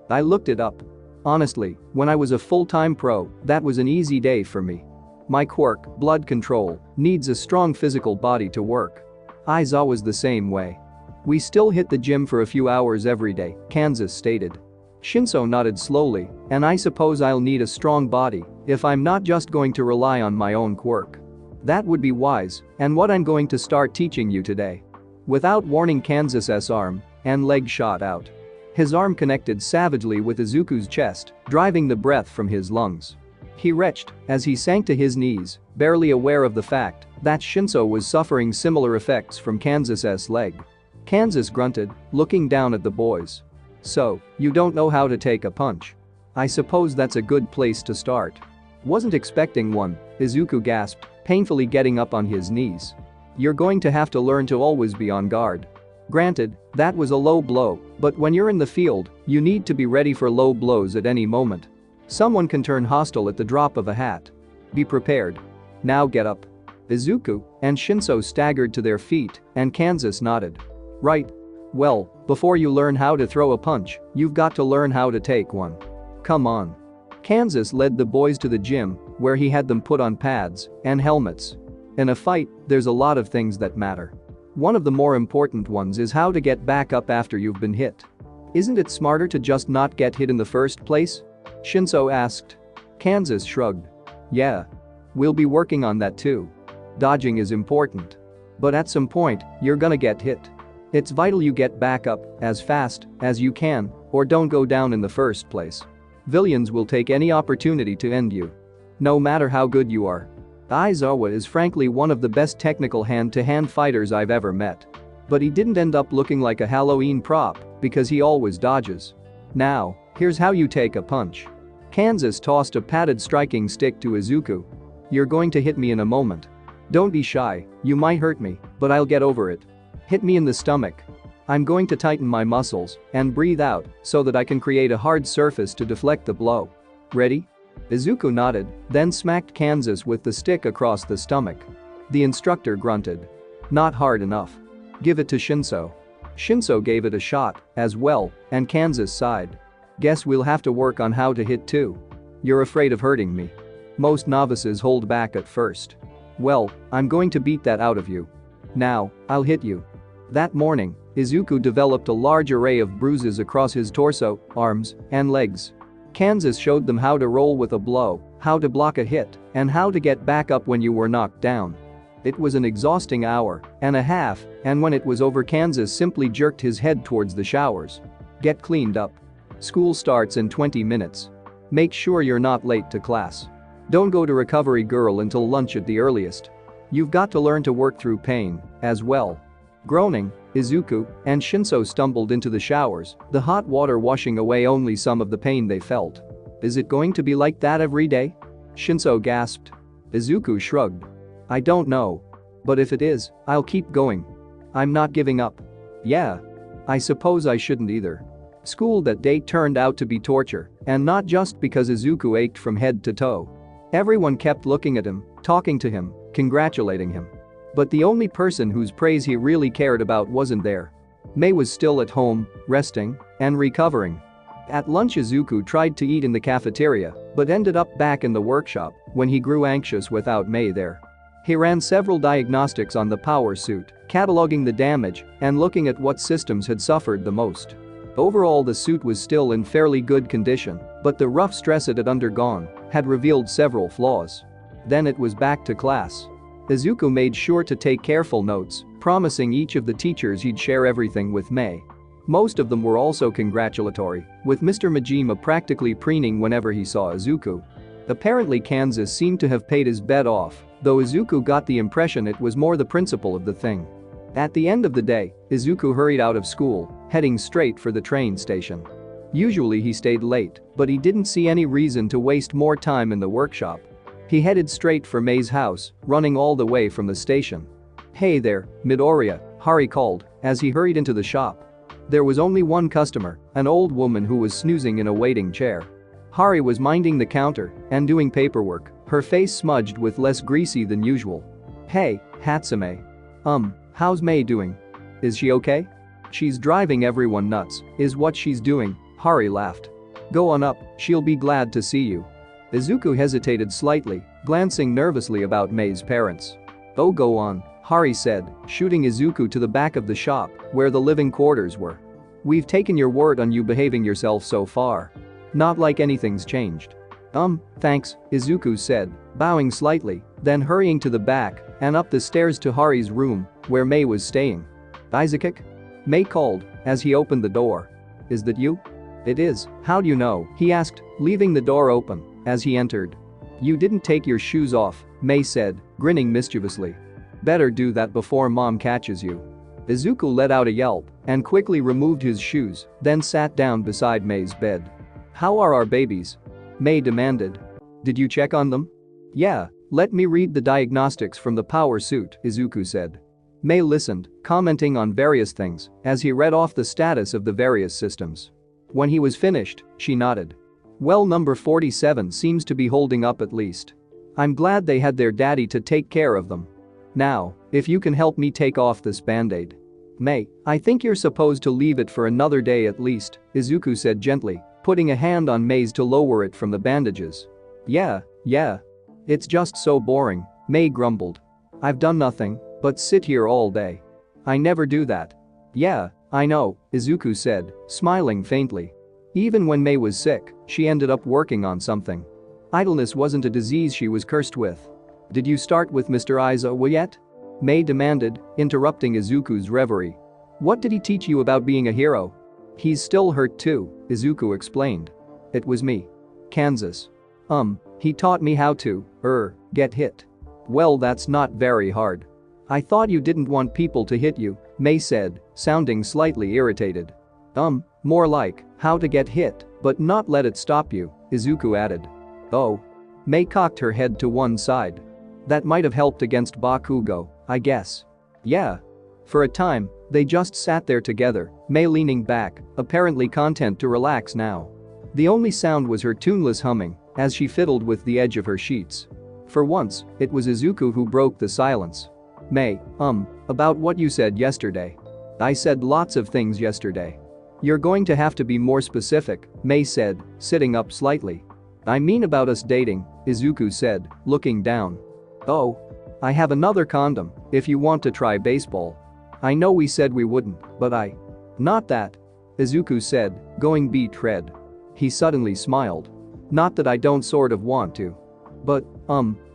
I looked it up. Honestly, when I was a full-time pro, that was an easy day for me. My quirk, blood control, needs a strong physical body to work. Aizawa's the same way. We still hit the gym for a few hours every day, Kansas stated. Shinso nodded slowly, and I suppose I'll need a strong body if I'm not just going to rely on my own quirk. That would be wise, and what I'm going to start teaching you today. Without warning, Kansas's arm and leg shot out. His arm connected savagely with Izuku's chest, driving the breath from his lungs. He retched as he sank to his knees, barely aware of the fact that Shinso was suffering similar effects from Kansas's leg. Kansas grunted, looking down at the boys. So, you don't know how to take a punch? I suppose that's a good place to start. Wasn't expecting one, Izuku gasped, painfully getting up on his knees. You're going to have to learn to always be on guard. Granted, that was a low blow, but when you're in the field, you need to be ready for low blows at any moment. Someone can turn hostile at the drop of a hat. Be prepared. Now get up. Izuku and Shinso staggered to their feet, and Kansas nodded. Right. Well, before you learn how to throw a punch, you've got to learn how to take one. Come on. Kansas led the boys to the gym, where he had them put on pads and helmets. In a fight, there's a lot of things that matter. One of the more important ones is how to get back up after you've been hit. Isn't it smarter to just not get hit in the first place? Shinso asked. Kansas shrugged. Yeah. We'll be working on that too. Dodging is important. But at some point, you're gonna get hit. It's vital you get back up as fast as you can, or don't go down in the first place. Villains will take any opportunity to end you. No matter how good you are. Aizawa is frankly one of the best technical hand-to-hand fighters I've ever met. But he didn't end up looking like a Halloween prop because he always dodges. Now, here's how you take a punch. Kansas tossed a padded striking stick to Izuku. You're going to hit me in a moment. Don't be shy, you might hurt me, but I'll get over it. Hit me in the stomach. I'm going to tighten my muscles and breathe out so that I can create a hard surface to deflect the blow. Ready? Izuku nodded, then smacked Kansas with the stick across the stomach. The instructor grunted. Not hard enough. Give it to Shinso. Shinso gave it a shot as well, and Kansas sighed. Guess we'll have to work on how to hit too. You're afraid of hurting me. Most novices hold back at first. Well, I'm going to beat that out of you. Now, I'll hit you. That morning, Izuku developed a large array of bruises across his torso, arms, and legs. Kansas showed them how to roll with a blow, how to block a hit, and how to get back up when you were knocked down. It was an exhausting hour and a half, and when it was over, Kansas simply jerked his head towards the showers. Get cleaned up. School starts in 20 minutes. Make sure you're not late to class. Don't go to recovery girl until lunch at the earliest. You've got to learn to work through pain, as well. Groaning, Izuku and Shinso stumbled into the showers, the hot water washing away only some of the pain they felt. Is it going to be like that every day? Shinso gasped. Izuku shrugged. I don't know. But if it is, I'll keep going. I'm not giving up. Yeah. I suppose I shouldn't either. School that day turned out to be torture, and not just because Izuku ached from head to toe. Everyone kept looking at him, talking to him, congratulating him. But the only person whose praise he really cared about wasn't there. Mei was still at home, resting and recovering. At lunch Izuku tried to eat in the cafeteria, but ended up back in the workshop when he grew anxious without Mei there. He ran several diagnostics on the power suit, cataloging the damage and looking at what systems had suffered the most. Overall the suit was still in fairly good condition, but the rough stress it had undergone had revealed several flaws. Then it was back to class. Izuku made sure to take careful notes, promising each of the teachers he'd share everything with Mei. Most of them were also congratulatory, with Mr. Majima practically preening whenever he saw Izuku. Apparently Kansas seemed to have paid his bet off, though Izuku got the impression it was more the principle of the thing. At the end of the day, Izuku hurried out of school, heading straight for the train station. Usually he stayed late, but he didn't see any reason to waste more time in the workshop. He headed straight for Mei's house, running all the way from the station. Hey there, Midoriya, Hari called as he hurried into the shop. There was only one customer, an old woman who was snoozing in a waiting chair. Hari was minding the counter and doing paperwork, her face smudged with less greasy than usual. Hey, Hatsume. How's Mei doing? Is she okay? She's driving everyone nuts, is what she's doing, Hari laughed. Go on up, she'll be glad to see you. Izuku hesitated slightly, glancing nervously about Mei's parents. Oh go on, Hari said, shooting Izuku to the back of the shop, where the living quarters were. We've taken your word on you behaving yourself so far. Not like anything's changed. Thanks, Izuku said, bowing slightly, then hurrying to the back and up the stairs to Hari's room, where Mei was staying. Isaac? Mei called as he opened the door. Is that you? It is, how do you know? He asked, leaving the door open as he entered. You didn't take your shoes off, Mei said, grinning mischievously. Better do that before mom catches you. Izuku let out a yelp and quickly removed his shoes, then sat down beside Mei's bed. How are our babies? Mei demanded. Did you check on them? Yeah, let me read the diagnostics from the power suit, Izuku said. Mei listened, commenting on various things as he read off the status of the various systems. When he was finished, she nodded. Well, number 47 seems to be holding up at least. I'm glad they had their daddy to take care of them. Now, if you can help me take off this band-aid. Mei, I think you're supposed to leave it for another day at least, Izuku said gently, putting a hand on Mei's to lower it from the bandages. Yeah. It's just so boring, Mei grumbled. I've done nothing but sit here all day. I never do that. Yeah, I know, Izuku said, smiling faintly. Even when Mei was sick, she ended up working on something. Idleness wasn't a disease she was cursed with. Did you start with Mr. Aizawa yet? Mei demanded, interrupting Izuku's reverie. What did he teach you about being a hero? He's still hurt too, Izuku explained. It was me. Kansas. He taught me how to, get hit. Well, that's not very hard. I thought you didn't want people to hit you, Mei said, sounding slightly irritated. More like, how to get hit, but not let it stop you, Izuku added. Oh. Mei cocked her head to one side. That might have helped against Bakugo, I guess. Yeah. For a time, they just sat there together, Mei leaning back, apparently content to relax now. The only sound was her tuneless humming as she fiddled with the edge of her sheets. For once, it was Izuku who broke the silence. Mei, about what you said yesterday. I said lots of things yesterday. You're going to have to be more specific, Mei said, sitting up slightly. I mean about us dating, Izuku said, looking down. Oh. I have another condom, if you want to try baseball. I know we said we wouldn't, but Not that. Izuku said, going beet red. He suddenly smiled. Not that I don't sort of want to. But,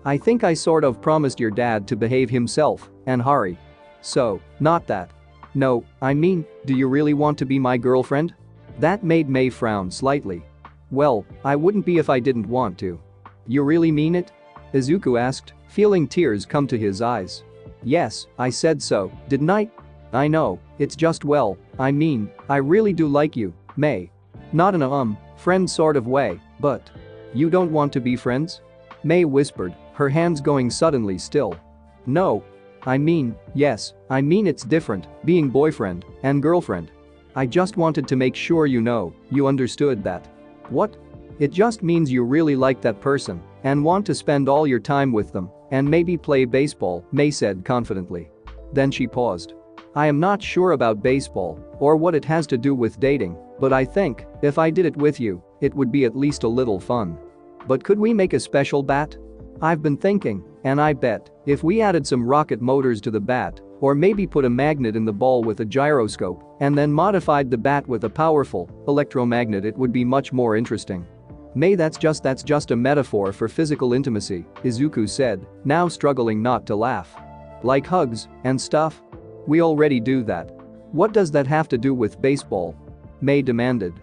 I think I sort of promised your dad to behave himself, and Hari. So, not that. No, I mean, do you really want to be my girlfriend? That made Mei frown slightly. Well, I wouldn't be if I didn't want to. You really mean it? Izuku asked, feeling tears come to his eyes. Yes, I said so, didn't I? I know, it's just well, I mean, I really do like you, May. Not in a friend sort of way, but. You don't want to be friends? May whispered, her hands going suddenly still. No. I mean, yes, I mean it's different, being boyfriend and girlfriend. I just wanted to make sure you understood that. What? It just means you really like that person and want to spend all your time with them and maybe play baseball, May said confidently. Then she paused. I am not sure about baseball or what it has to do with dating, but I think if I did it with you, it would be at least a little fun. But could we make a special bat? I've been thinking, and I bet if we added some rocket motors to the bat, or maybe put a magnet in the ball with a gyroscope and then modified the bat with a powerful electromagnet, it would be much more interesting. May, that's just a metaphor for physical intimacy, Izuku said, now struggling not to laugh. Like hugs and stuff? We already do that. What does that have to do with baseball? May demanded.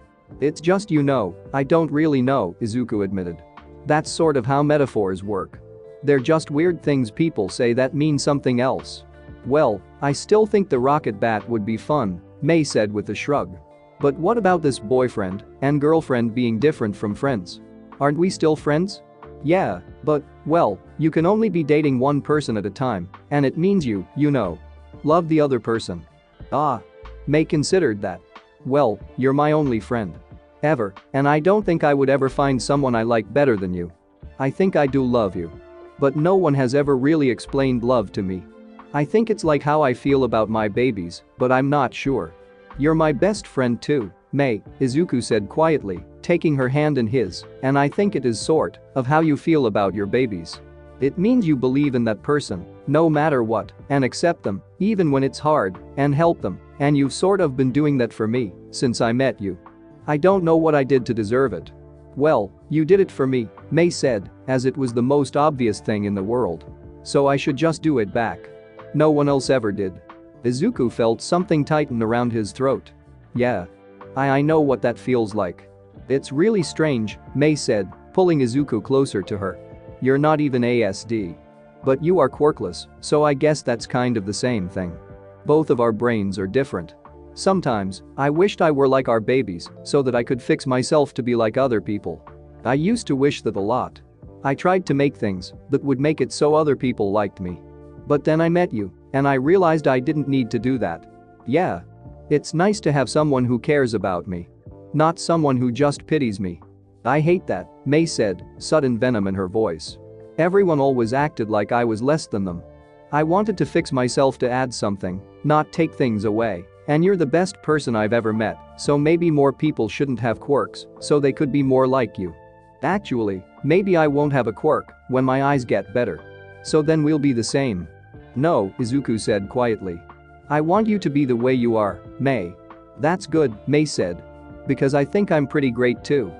It's just I don't really know, Izuku admitted. That's sort of how metaphors work. They're just weird things people say that mean something else. Well, I still think the rocket bat would be fun, May said with a shrug. But what about this boyfriend and girlfriend being different from friends? Aren't we still friends? Yeah, but, well, you can only be dating one person at a time, and it means you love the other person. Ah. May considered that. Well, you're my only friend. Ever, and I don't think I would ever find someone I like better than you. I think I do love you. But no one has ever really explained love to me. I think it's like how I feel about my babies, but I'm not sure. You're my best friend too, May, Izuku said quietly, taking her hand in his, and I think it is sort of how you feel about your babies. It means you believe in that person, no matter what, and accept them, even when it's hard, and help them, and you've sort of been doing that for me since I met you. I don't know what I did to deserve it. Well, you did it for me, May said, as it was the most obvious thing in the world. So I should just do it back. No one else ever did. Izuku felt something tighten around his throat. Yeah. I know what that feels like. It's really strange, May said, pulling Izuku closer to her. You're not even ASD. But you are quirkless, so I guess that's kind of the same thing. Both of our brains are different. Sometimes, I wished I were like our babies so that I could fix myself to be like other people. I used to wish that a lot. I tried to make things that would make it so other people liked me. But then I met you, and I realized I didn't need to do that. Yeah. It's nice to have someone who cares about me. Not someone who just pities me. I hate that, May said, sudden venom in her voice. Everyone always acted like I was less than them. I wanted to fix myself to add something, not take things away. And you're the best person I've ever met, so maybe more people shouldn't have quirks, so they could be more like you. Actually, maybe I won't have a quirk when my eyes get better. So then we'll be the same. No, Izuku said quietly. I want you to be the way you are, May. That's good, May said. Because I think I'm pretty great too.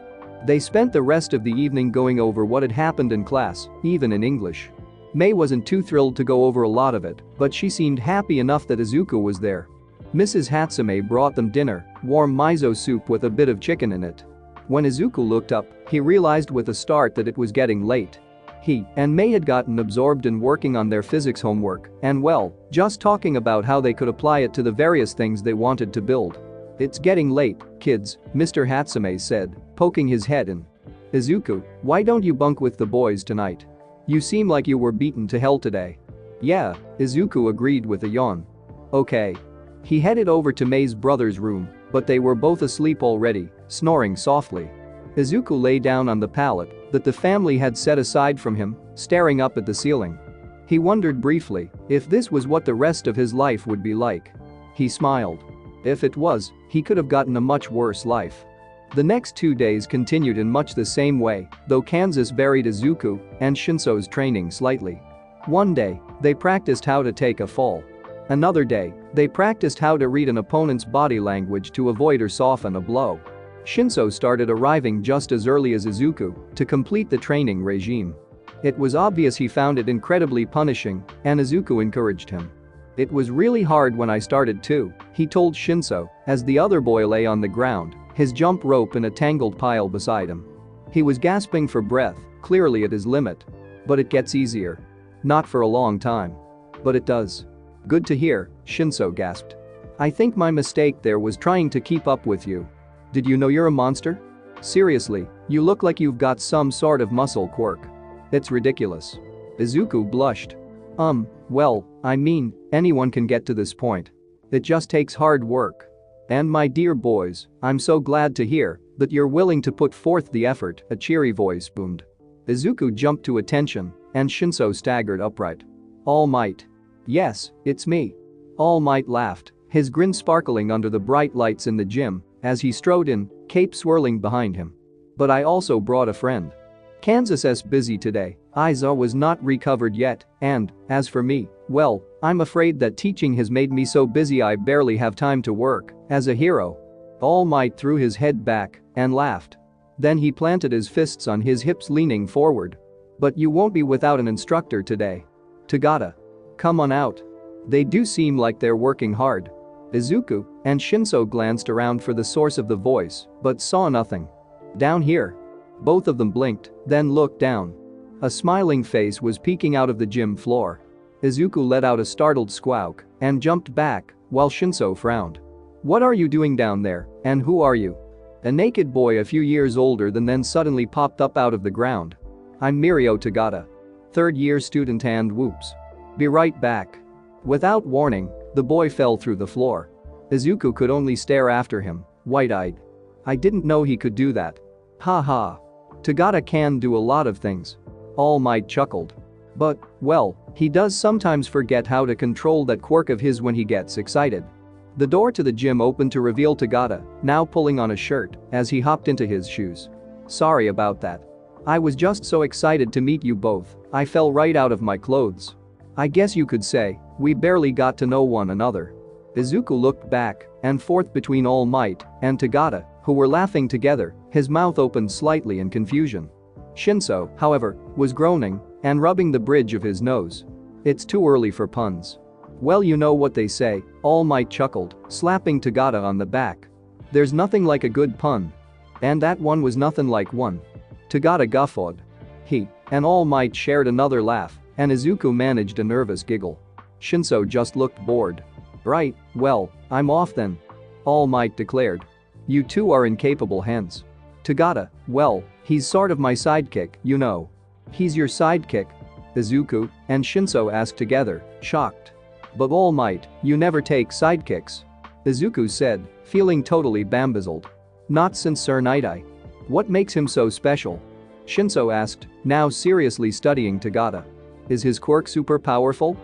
They spent the rest of the evening going over what had happened in class, even in English. May wasn't too thrilled to go over a lot of it, but she seemed happy enough that Izuku was there. Mrs. Hatsume brought them dinner, warm miso soup with a bit of chicken in it. When Izuku looked up, he realized with a start that it was getting late. He and May had gotten absorbed in working on their physics homework and, well, just talking about how they could apply it to the various things they wanted to build. It's getting late, kids, Mr. Hatsume said, poking his head in. Izuku, why don't you bunk with the boys tonight? You seem like you were beaten to hell today. Yeah, Izuku agreed with a yawn. Okay. He headed over to May's brother's room, but they were both asleep already, snoring softly. Izuku lay down on the pallet that the family had set aside from him, staring up at the ceiling. He wondered briefly if this was what the rest of his life would be like. He smiled. If it was, he could have gotten a much worse life. The next 2 days continued in much the same way, though Kansas varied Izuku and Shinso's training slightly. One day, they practiced how to take a fall. Another day, they practiced how to read an opponent's body language to avoid or soften a blow. Shinso started arriving just as early as Izuku to complete the training regime. It was obvious he found it incredibly punishing, and Izuku encouraged him. It was really hard when I started too, he told Shinso, as the other boy lay on the ground, his jump rope in a tangled pile beside him. He was gasping for breath, clearly at his limit. But it gets easier. Not for a long time. But it does. Good to hear, Shinso gasped. I think my mistake there was trying to keep up with you. Did you know you're a monster? Seriously, you look like you've got some sort of muscle quirk. It's ridiculous. Izuku blushed. Well, I mean, anyone can get to this point. It just takes hard work. And my dear boys, I'm so glad to hear that you're willing to put forth the effort, a cheery voice boomed. Izuku jumped to attention, and Shinso staggered upright. All Might. Yes, it's me. All Might laughed, his grin sparkling under the bright lights in the gym as he strode in, cape swirling behind him. But I also brought a friend. Kansas busy today, Aiza was not recovered yet, and, as for me, well, I'm afraid that teaching has made me so busy I barely have time to work as a hero. All Might threw his head back and laughed. Then he planted his fists on his hips, leaning forward. But you won't be without an instructor today. Tagata. Come on out. They do seem like they're working hard. Izuku and Shinso glanced around for the source of the voice, but saw nothing. Down here. Both of them blinked, then looked down. A smiling face was peeking out of the gym floor. Izuku let out a startled squawk and jumped back, while Shinso frowned. What are you doing down there, and who are you? A naked boy a few years older than them suddenly popped up out of the ground. I'm Mirio Tagata. Third-year student and whoops. Be right back. Without warning, the boy fell through the floor. Izuku could only stare after him, wide-eyed. I didn't know he could do that. Ha ha. Tagata can do a lot of things. All Might chuckled. But, well, he does sometimes forget how to control that quirk of his when he gets excited. The door to the gym opened to reveal Tagata, now pulling on a shirt, as he hopped into his shoes. Sorry about that. I was just so excited to meet you both, I fell right out of my clothes. I guess you could say, we barely got to know one another. Izuku looked back and forth between All Might and Tagata, who were laughing together, his mouth opened slightly in confusion. Shinso, however, was groaning and rubbing the bridge of his nose. It's too early for puns. Well, you know what they say, All Might chuckled, slapping Tagata on the back. There's nothing like a good pun. And that one was nothing like one. Tagata guffawed. He and All Might shared another laugh, and Izuku managed a nervous giggle. Shinso just looked bored. Right, well, I'm off then. All Might declared. You two are in capable hands. Tagata, well, he's sort of my sidekick, you know. He's your sidekick? Izuku and Shinso asked together, shocked. But All Might, you never take sidekicks. Izuku said, feeling totally bamboozled. Not since Sir Night-Eye. What makes him so special? Shinso asked, now seriously studying Tagata. Is his quirk super powerful?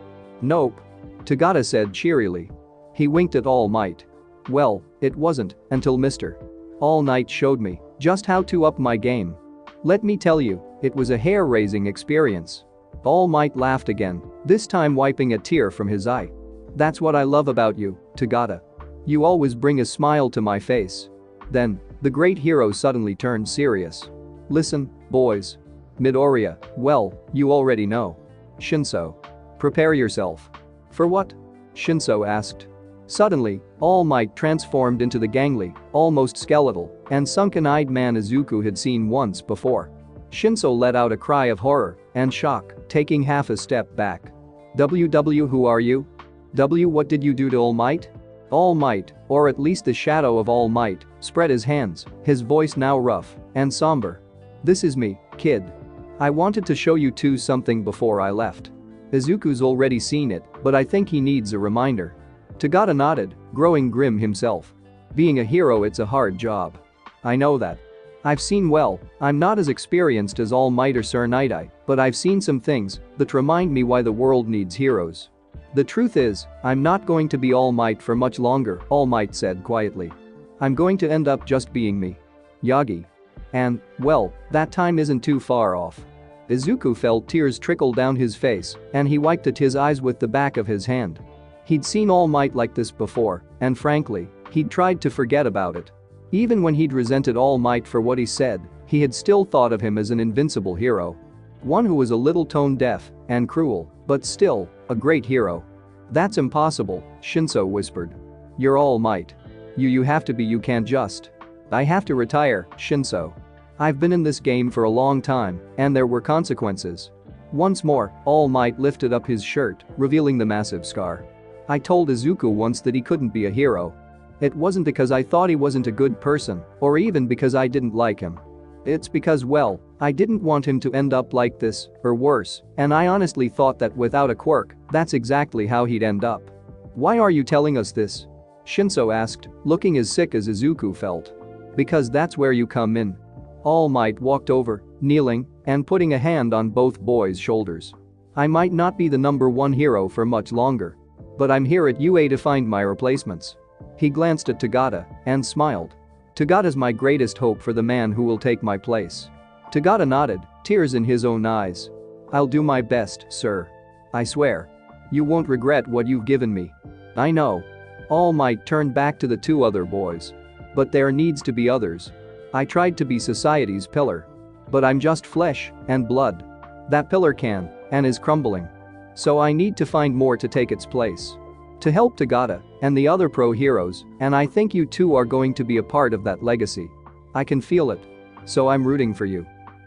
Nope. Tagata said cheerily. He winked at All Might. Well, it wasn't until Mr. All Might showed me just how to up my game. Let me tell you, it was a hair-raising experience. All Might laughed again, this time wiping a tear from his eye. That's what I love about you, Tagata. You always bring a smile to my face. Then, the great hero suddenly turned serious. Listen, boys. Midoriya, well, you already know. Shinso. Prepare yourself. For what? Shinso asked. Suddenly, All Might transformed into the gangly, almost skeletal, and sunken-eyed man Izuku had seen once before. Shinso let out a cry of horror and shock, taking half a step back. WW, who are you? What did you do to All Might? All Might, or at least the shadow of All Might, spread his hands, his voice now rough and somber. This is me, kid. I wanted to show you two something before I left. Izuku's already seen it, but I think he needs a reminder. Tagata nodded, growing grim himself. Being a hero, it's a hard job. I know that. I've seen well, I'm not as experienced as All Might or Sir Night-Eye, but I've seen some things that remind me why the world needs heroes. The truth is, I'm not going to be All Might for much longer, All Might said quietly. I'm going to end up just being me. Yagi. And, well, that time isn't too far off. Izuku felt tears trickle down his face, and he wiped at his eyes with the back of his hand. He'd seen All Might like this before, and frankly, he'd tried to forget about it. Even when he'd resented All Might for what he said, he had still thought of him as an invincible hero. One who was a little tone-deaf and cruel, but still, a great hero. That's impossible, Shinso whispered. You're All Might. You have to be, you can't just. I have to retire, Shinso. I've been in this game for a long time, and there were consequences. Once more, All Might lifted up his shirt, revealing the massive scar. I told Izuku once that he couldn't be a hero. It wasn't because I thought he wasn't a good person, or even because I didn't like him. It's because, well, I didn't want him to end up like this, or worse, and I honestly thought that without a quirk, that's exactly how he'd end up. Why are you telling us this? Shinso asked, looking as sick as Izuku felt. Because that's where you come in. All Might walked over, kneeling, and putting a hand on both boys' shoulders. I might not be the #1 hero for much longer. But I'm here at UA to find my replacements. He glanced at Tagata and smiled. Tagata's my greatest hope for the man who will take my place. Tagata nodded, tears in his own eyes. I'll do my best, sir. I swear. You won't regret what you've given me. I know. All Might turned back to the two other boys. But there needs to be others. I tried to be society's pillar. But I'm just flesh and blood. That pillar can and is crumbling. So I need to find more to take its place. To help Tagata and the other pro heroes, and I think you two are going to be a part of that legacy. I can feel it. So I'm rooting for you.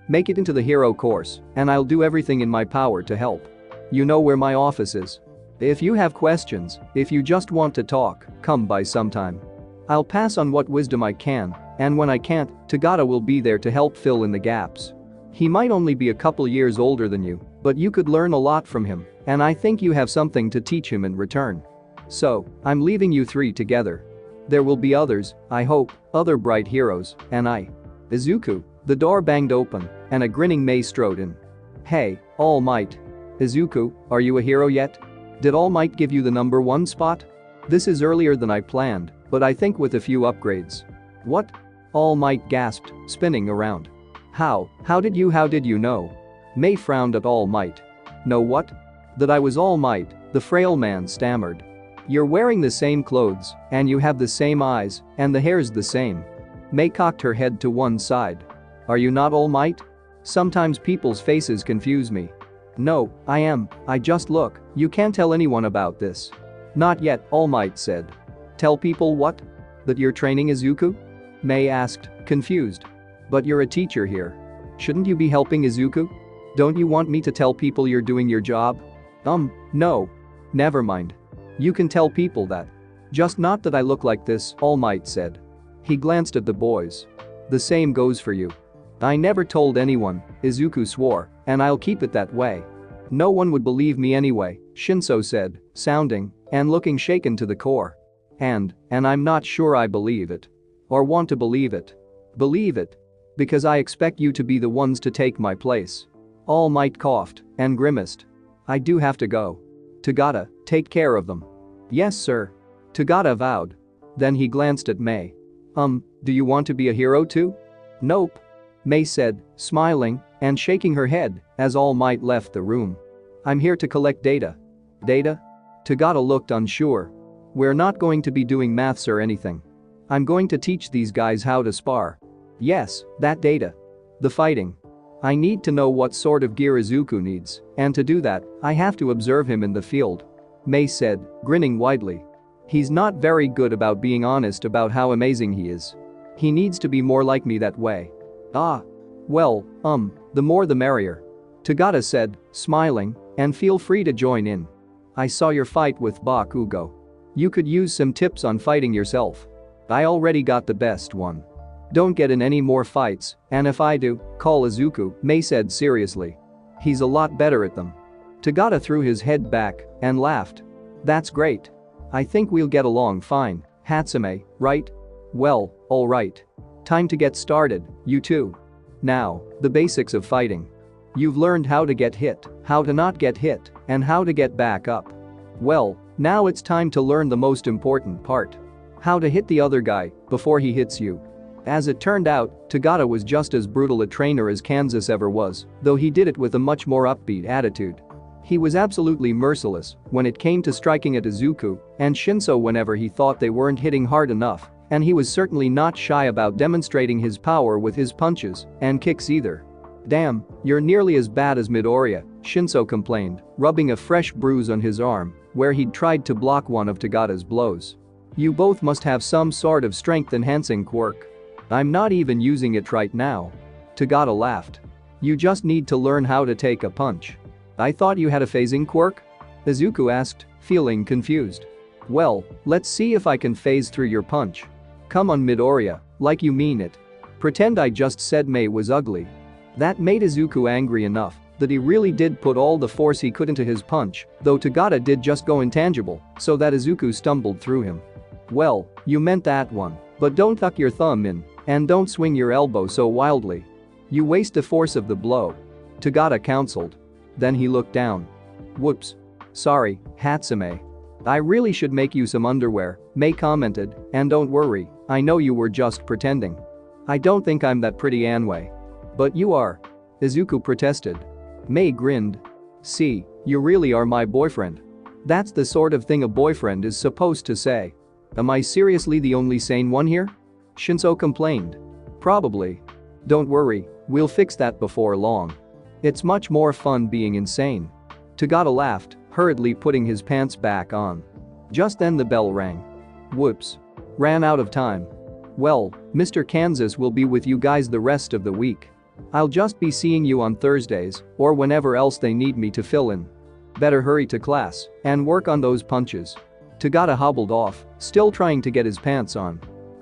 Make it into the hero course, and I'll do everything in my power to help. You know where my office is. If you have questions, if you just want to talk, come by sometime. I'll pass on what wisdom I can, and when I can't, Tagata will be there to help fill in the gaps. He might only be a couple years older than you, but you could learn a lot from him, and I think you have something to teach him in return. So, I'm leaving you three together. There will be others, I hope, other bright heroes, and I. Izuku. The door banged open, and a grinning Mei strode in. Hey, All Might. Izuku, are you a hero yet? Did All Might give you the #1 spot? This is earlier than I planned, but I think with a few upgrades. What? All Might gasped, spinning around. How did you know? Mei frowned at All Might. Know what? That I was All Might, the frail man stammered. You're wearing the same clothes, and you have the same eyes, and the hair's the same. Mei cocked her head to one side. Are you not All Might? Sometimes people's faces confuse me. No, I am, I just look, you can't tell anyone about this. Not yet, All Might said. Tell people what? That you're training Izuku? Mei asked, confused. But you're a teacher here. Shouldn't you be helping Izuku? Don't you want me to tell people you're doing your job? No. Never mind. You can tell people that. Just not that I look like this, All Might said. He glanced at the boys. The same goes for you. I never told anyone, Izuku swore, and I'll keep it that way. No one would believe me anyway, Shinso said, sounding and looking shaken to the core. And I'm not sure I believe it. Or want to believe it. Believe it. Because I expect you to be the ones to take my place. All Might coughed and grimaced. I do have to go. Tagata, take care of them. Yes, sir. Tagata vowed. Then he glanced at Mei. Do you want to be a hero too? Nope. Mei said, smiling and shaking her head as All Might left the room. I'm here to collect data. Data? Tagata looked unsure. We're not going to be doing maths or anything. I'm going to teach these guys how to spar. Yes, that data. The fighting. I need to know what sort of gear Izuku needs, and to do that, I have to observe him in the field. Mei said, grinning widely. He's not very good about being honest about how amazing he is. He needs to be more like me that way. Well, the more the merrier. Tagata said, smiling, and feel free to join in. I saw your fight with Bakugo. You could use some tips on fighting yourself. I already got the best one. Don't get in any more fights, and if I do, call Izuku, Mei said seriously. He's a lot better at them. Tagata threw his head back and laughed. That's great. I think we'll get along fine, Hatsume, right? Well, alright. Time to get started, you two. Now, the basics of fighting. You've learned how to get hit, how to not get hit, and how to get back up. Well, now it's time to learn the most important part. How to hit the other guy before he hits you. As it turned out, Tagata was just as brutal a trainer as Kansas ever was, though he did it with a much more upbeat attitude. He was absolutely merciless when it came to striking at Izuku and Shinso whenever he thought they weren't hitting hard enough, and he was certainly not shy about demonstrating his power with his punches and kicks either. Damn, you're nearly as bad as Midoriya, Shinso complained, rubbing a fresh bruise on his arm where he'd tried to block one of Tagata's blows. You both must have some sort of strength-enhancing quirk. I'm not even using it right now. Tagata laughed. You just need to learn how to take a punch. I thought you had a phasing quirk? Izuku asked, feeling confused. Well, let's see if I can phase through your punch. Come on Midoriya, like you mean it. Pretend I just said Mei was ugly. That made Izuku angry enough that he really did put all the force he could into his punch, though Tagata did just go intangible, so that Izuku stumbled through him. Well, you meant that one, but don't tuck your thumb in, and don't swing your elbow so wildly. You waste the force of the blow. Tagata counseled. Then he looked down. Whoops. Sorry, Hatsume. I really should make you some underwear, Mei commented, and don't worry, I know you were just pretending. I don't think I'm that pretty anyway. But you are. Izuku protested. Mei grinned. See, you really are my boyfriend. That's the sort of thing a boyfriend is supposed to say. Am I seriously the only sane one here? Shinso complained. Probably. Don't worry, we'll fix that before long. It's much more fun being insane. Tagata laughed, hurriedly putting his pants back on. Just then the bell rang. Whoops. Ran out of time. Well, Mr. Kansas will be with you guys the rest of the week. I'll just be seeing you on Thursdays or whenever else they need me to fill in. Better hurry to class and work on those punches. Tagata hobbled off, still trying to get his pants on.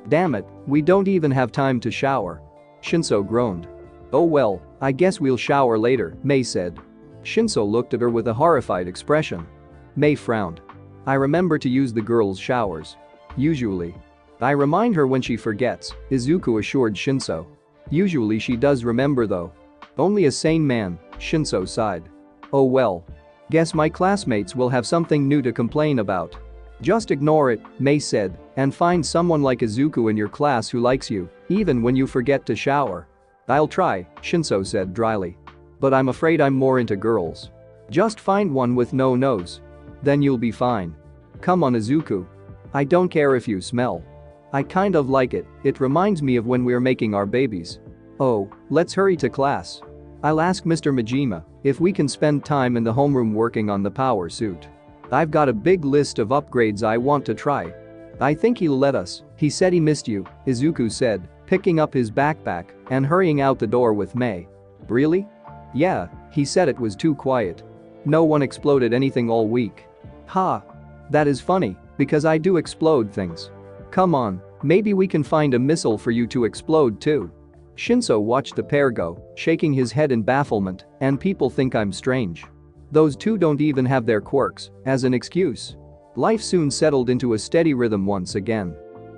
Damn it, we don't even have time to shower. Shinso groaned. Oh well, I guess we'll shower later, Mei said. Shinso looked at her with a horrified expression. Mei frowned. I remember to use the girls' showers. Usually. I remind her when she forgets, Izuku assured Shinso. Usually she does remember though. Only a sane man, Shinso sighed. Oh well. Guess my classmates will have something new to complain about. Just ignore it, Mei said, and find someone like Izuku in your class who likes you, even when you forget to shower. I'll try, Shinso said dryly. But I'm afraid I'm more into girls. Just find one with no nose. Then you'll be fine. Come on Izuku. I don't care if you smell. I kind of like it, it reminds me of when we're making our babies. Oh, let's hurry to class. I'll ask Mr. Majima if we can spend time in the homeroom working on the power suit. I've got a big list of upgrades I want to try. I think he'll let us, he said he missed you, Izuku said, picking up his backpack and hurrying out the door with Mei. Really? Yeah, he said it was too quiet. No one exploded anything all week. Ha. That is funny, because I do explode things. Come on, maybe we can find a missile for you to explode too. Shinso watched the pair go, shaking his head in bafflement, and people think I'm strange. Those two don't even have their quirks as an excuse. Life soon settled into a steady rhythm once again.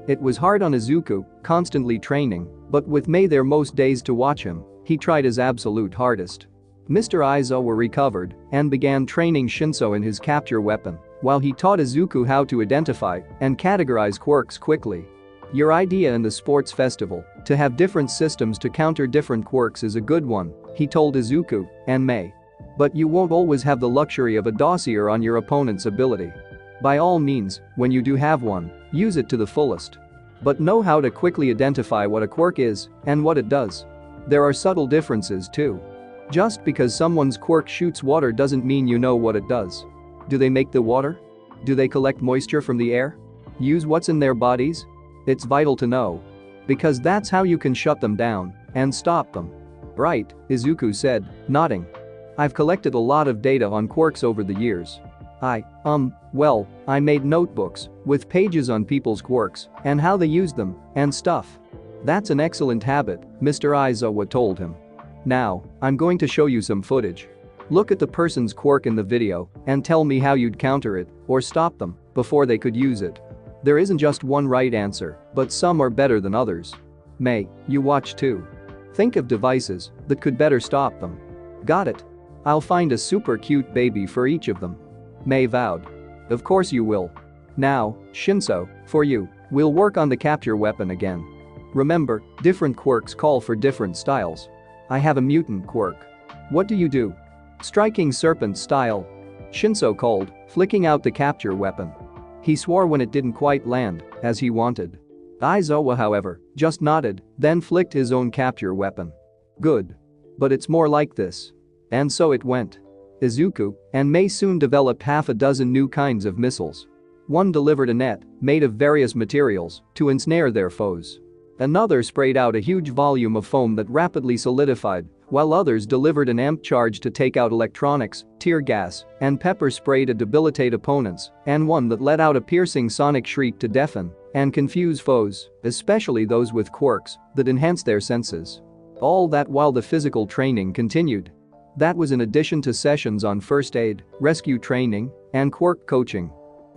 It was hard on Izuku, constantly training, but with Mei there most days to watch him, he tried his absolute hardest. Mr. Aizawa recovered and began training Shinso in his capture weapon, while he taught Izuku how to identify and categorize quirks quickly. Your idea in the sports festival, to have different systems to counter different quirks is a good one, he told Izuku and Mei. But you won't always have the luxury of a dossier on your opponent's ability. By all means, when you do have one, use it to the fullest. But know how to quickly identify what a quirk is and what it does. There are subtle differences too. Just because someone's quirk shoots water doesn't mean you know what it does. Do they make the water? Do they collect moisture from the air? Use what's in their bodies? It's vital to know. Because that's how you can shut them down and stop them. Right, Izuku said, nodding. I've collected a lot of data on quirks over the years. I made notebooks with pages on people's quirks and how they used them and stuff. That's an excellent habit, Mr. Aizawa told him. Now, I'm going to show you some footage. Look at the person's quirk in the video and tell me how you'd counter it or stop them before they could use it. There isn't just one right answer, but some are better than others. Mei, you watch too. Think of devices that could better stop them. Got it? I'll find a super cute baby for each of them. Mei vowed. Of course you will. Now, Shinso, for you, we'll work on the capture weapon again. Remember, different quirks call for different styles. I have a mutant quirk. What do you do? Striking serpent style. Shinso called, flicking out the capture weapon. He swore when it didn't quite land as he wanted. Aizawa, however, just nodded, then flicked his own capture weapon. Good. But it's more like this. And so it went. Izuku and Mei soon developed half a dozen new kinds of missiles. One delivered a net made of various materials to ensnare their foes. Another sprayed out a huge volume of foam that rapidly solidified, while others delivered an amp charge to take out electronics, tear gas, and pepper spray to debilitate opponents, and one that let out a piercing sonic shriek to deafen and confuse foes, especially those with quirks that enhanced their senses. All that while the physical training continued. That was in addition to sessions on first aid, rescue training, and quirk coaching.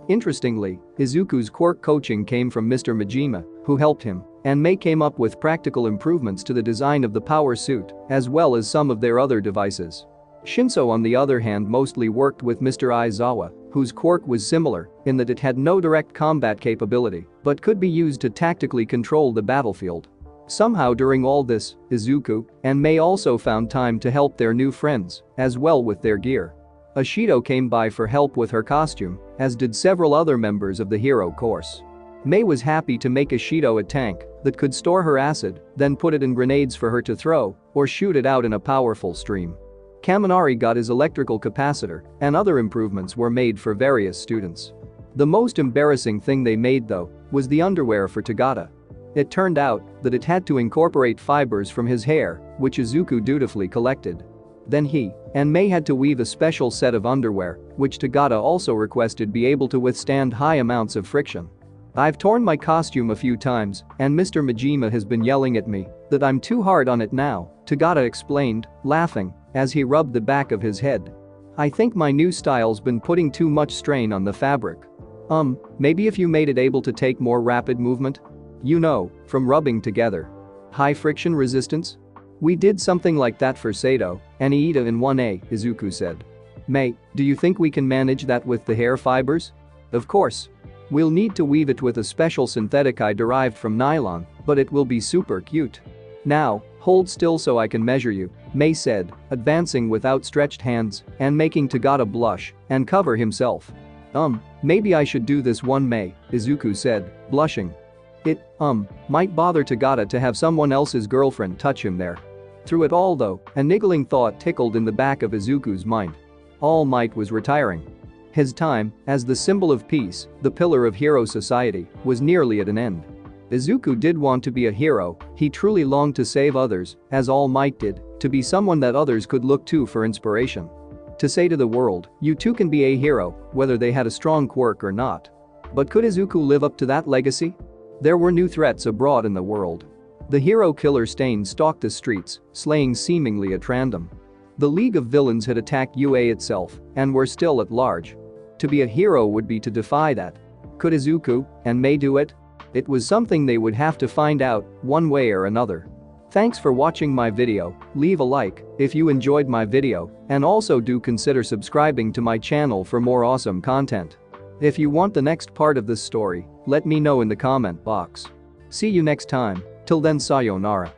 Interestingly, Izuku's quirk coaching came from Mr. Majima, who helped him, and Mei came up with practical improvements to the design of the power suit, as well as some of their other devices. Shinso on the other hand mostly worked with Mr. Aizawa, whose quirk was similar in that it had no direct combat capability, but could be used to tactically control the battlefield. Somehow during all this, Izuku and Mei also found time to help their new friends, as well with their gear. Ashido came by for help with her costume, as did several other members of the hero course. Mei was happy to make Ashido a tank that could store her acid, then put it in grenades for her to throw or shoot it out in a powerful stream. Kaminari got his electrical capacitor, and other improvements were made for various students. The most embarrassing thing they made though was the underwear for Tagata. It turned out that it had to incorporate fibers from his hair, which Izuku dutifully collected. Then he and Mei had to weave a special set of underwear, which Tagata also requested be able to withstand high amounts of friction. I've torn my costume a few times, and Mr. Majima has been yelling at me that I'm too hard on it now, Tagata explained, laughing, as he rubbed the back of his head. I think my new style's been putting too much strain on the fabric. Maybe if you made it able to take more rapid movement? You know, from rubbing together. High friction resistance? We did something like that for Sato and Iida in 1A, Izuku said. Mei, do you think we can manage that with the hair fibers? Of course. We'll need to weave it with a special synthetic dye derived from nylon, but it will be super cute. Now, hold still so I can measure you, Mei said, advancing with outstretched hands and making Tagata blush and cover himself. Maybe I should do this one, Mei, Izuku said, blushing. It, might bother Tagata to have someone else's girlfriend touch him there. Through it all though, a niggling thought tickled in the back of Izuku's mind. All Might was retiring. His time, as the symbol of peace, the pillar of hero society, was nearly at an end. Izuku did want to be a hero, he truly longed to save others, as All Might did, to be someone that others could look to for inspiration. To say to the world, you too can be a hero, whether they had a strong quirk or not. But could Izuku live up to that legacy? There were new threats abroad in the world. The hero killer Stain stalked the streets, slaying seemingly at random. The League of Villains had attacked UA itself and were still at large. To be a hero would be to defy that. Could Izuku and Mei do it? It was something they would have to find out, one way or another. Thanks for watching my video, leave a like if you enjoyed my video, and also do consider subscribing to my channel for more awesome content. If you want the next part of this story, let me know in the comment box. See you next time, till then sayonara.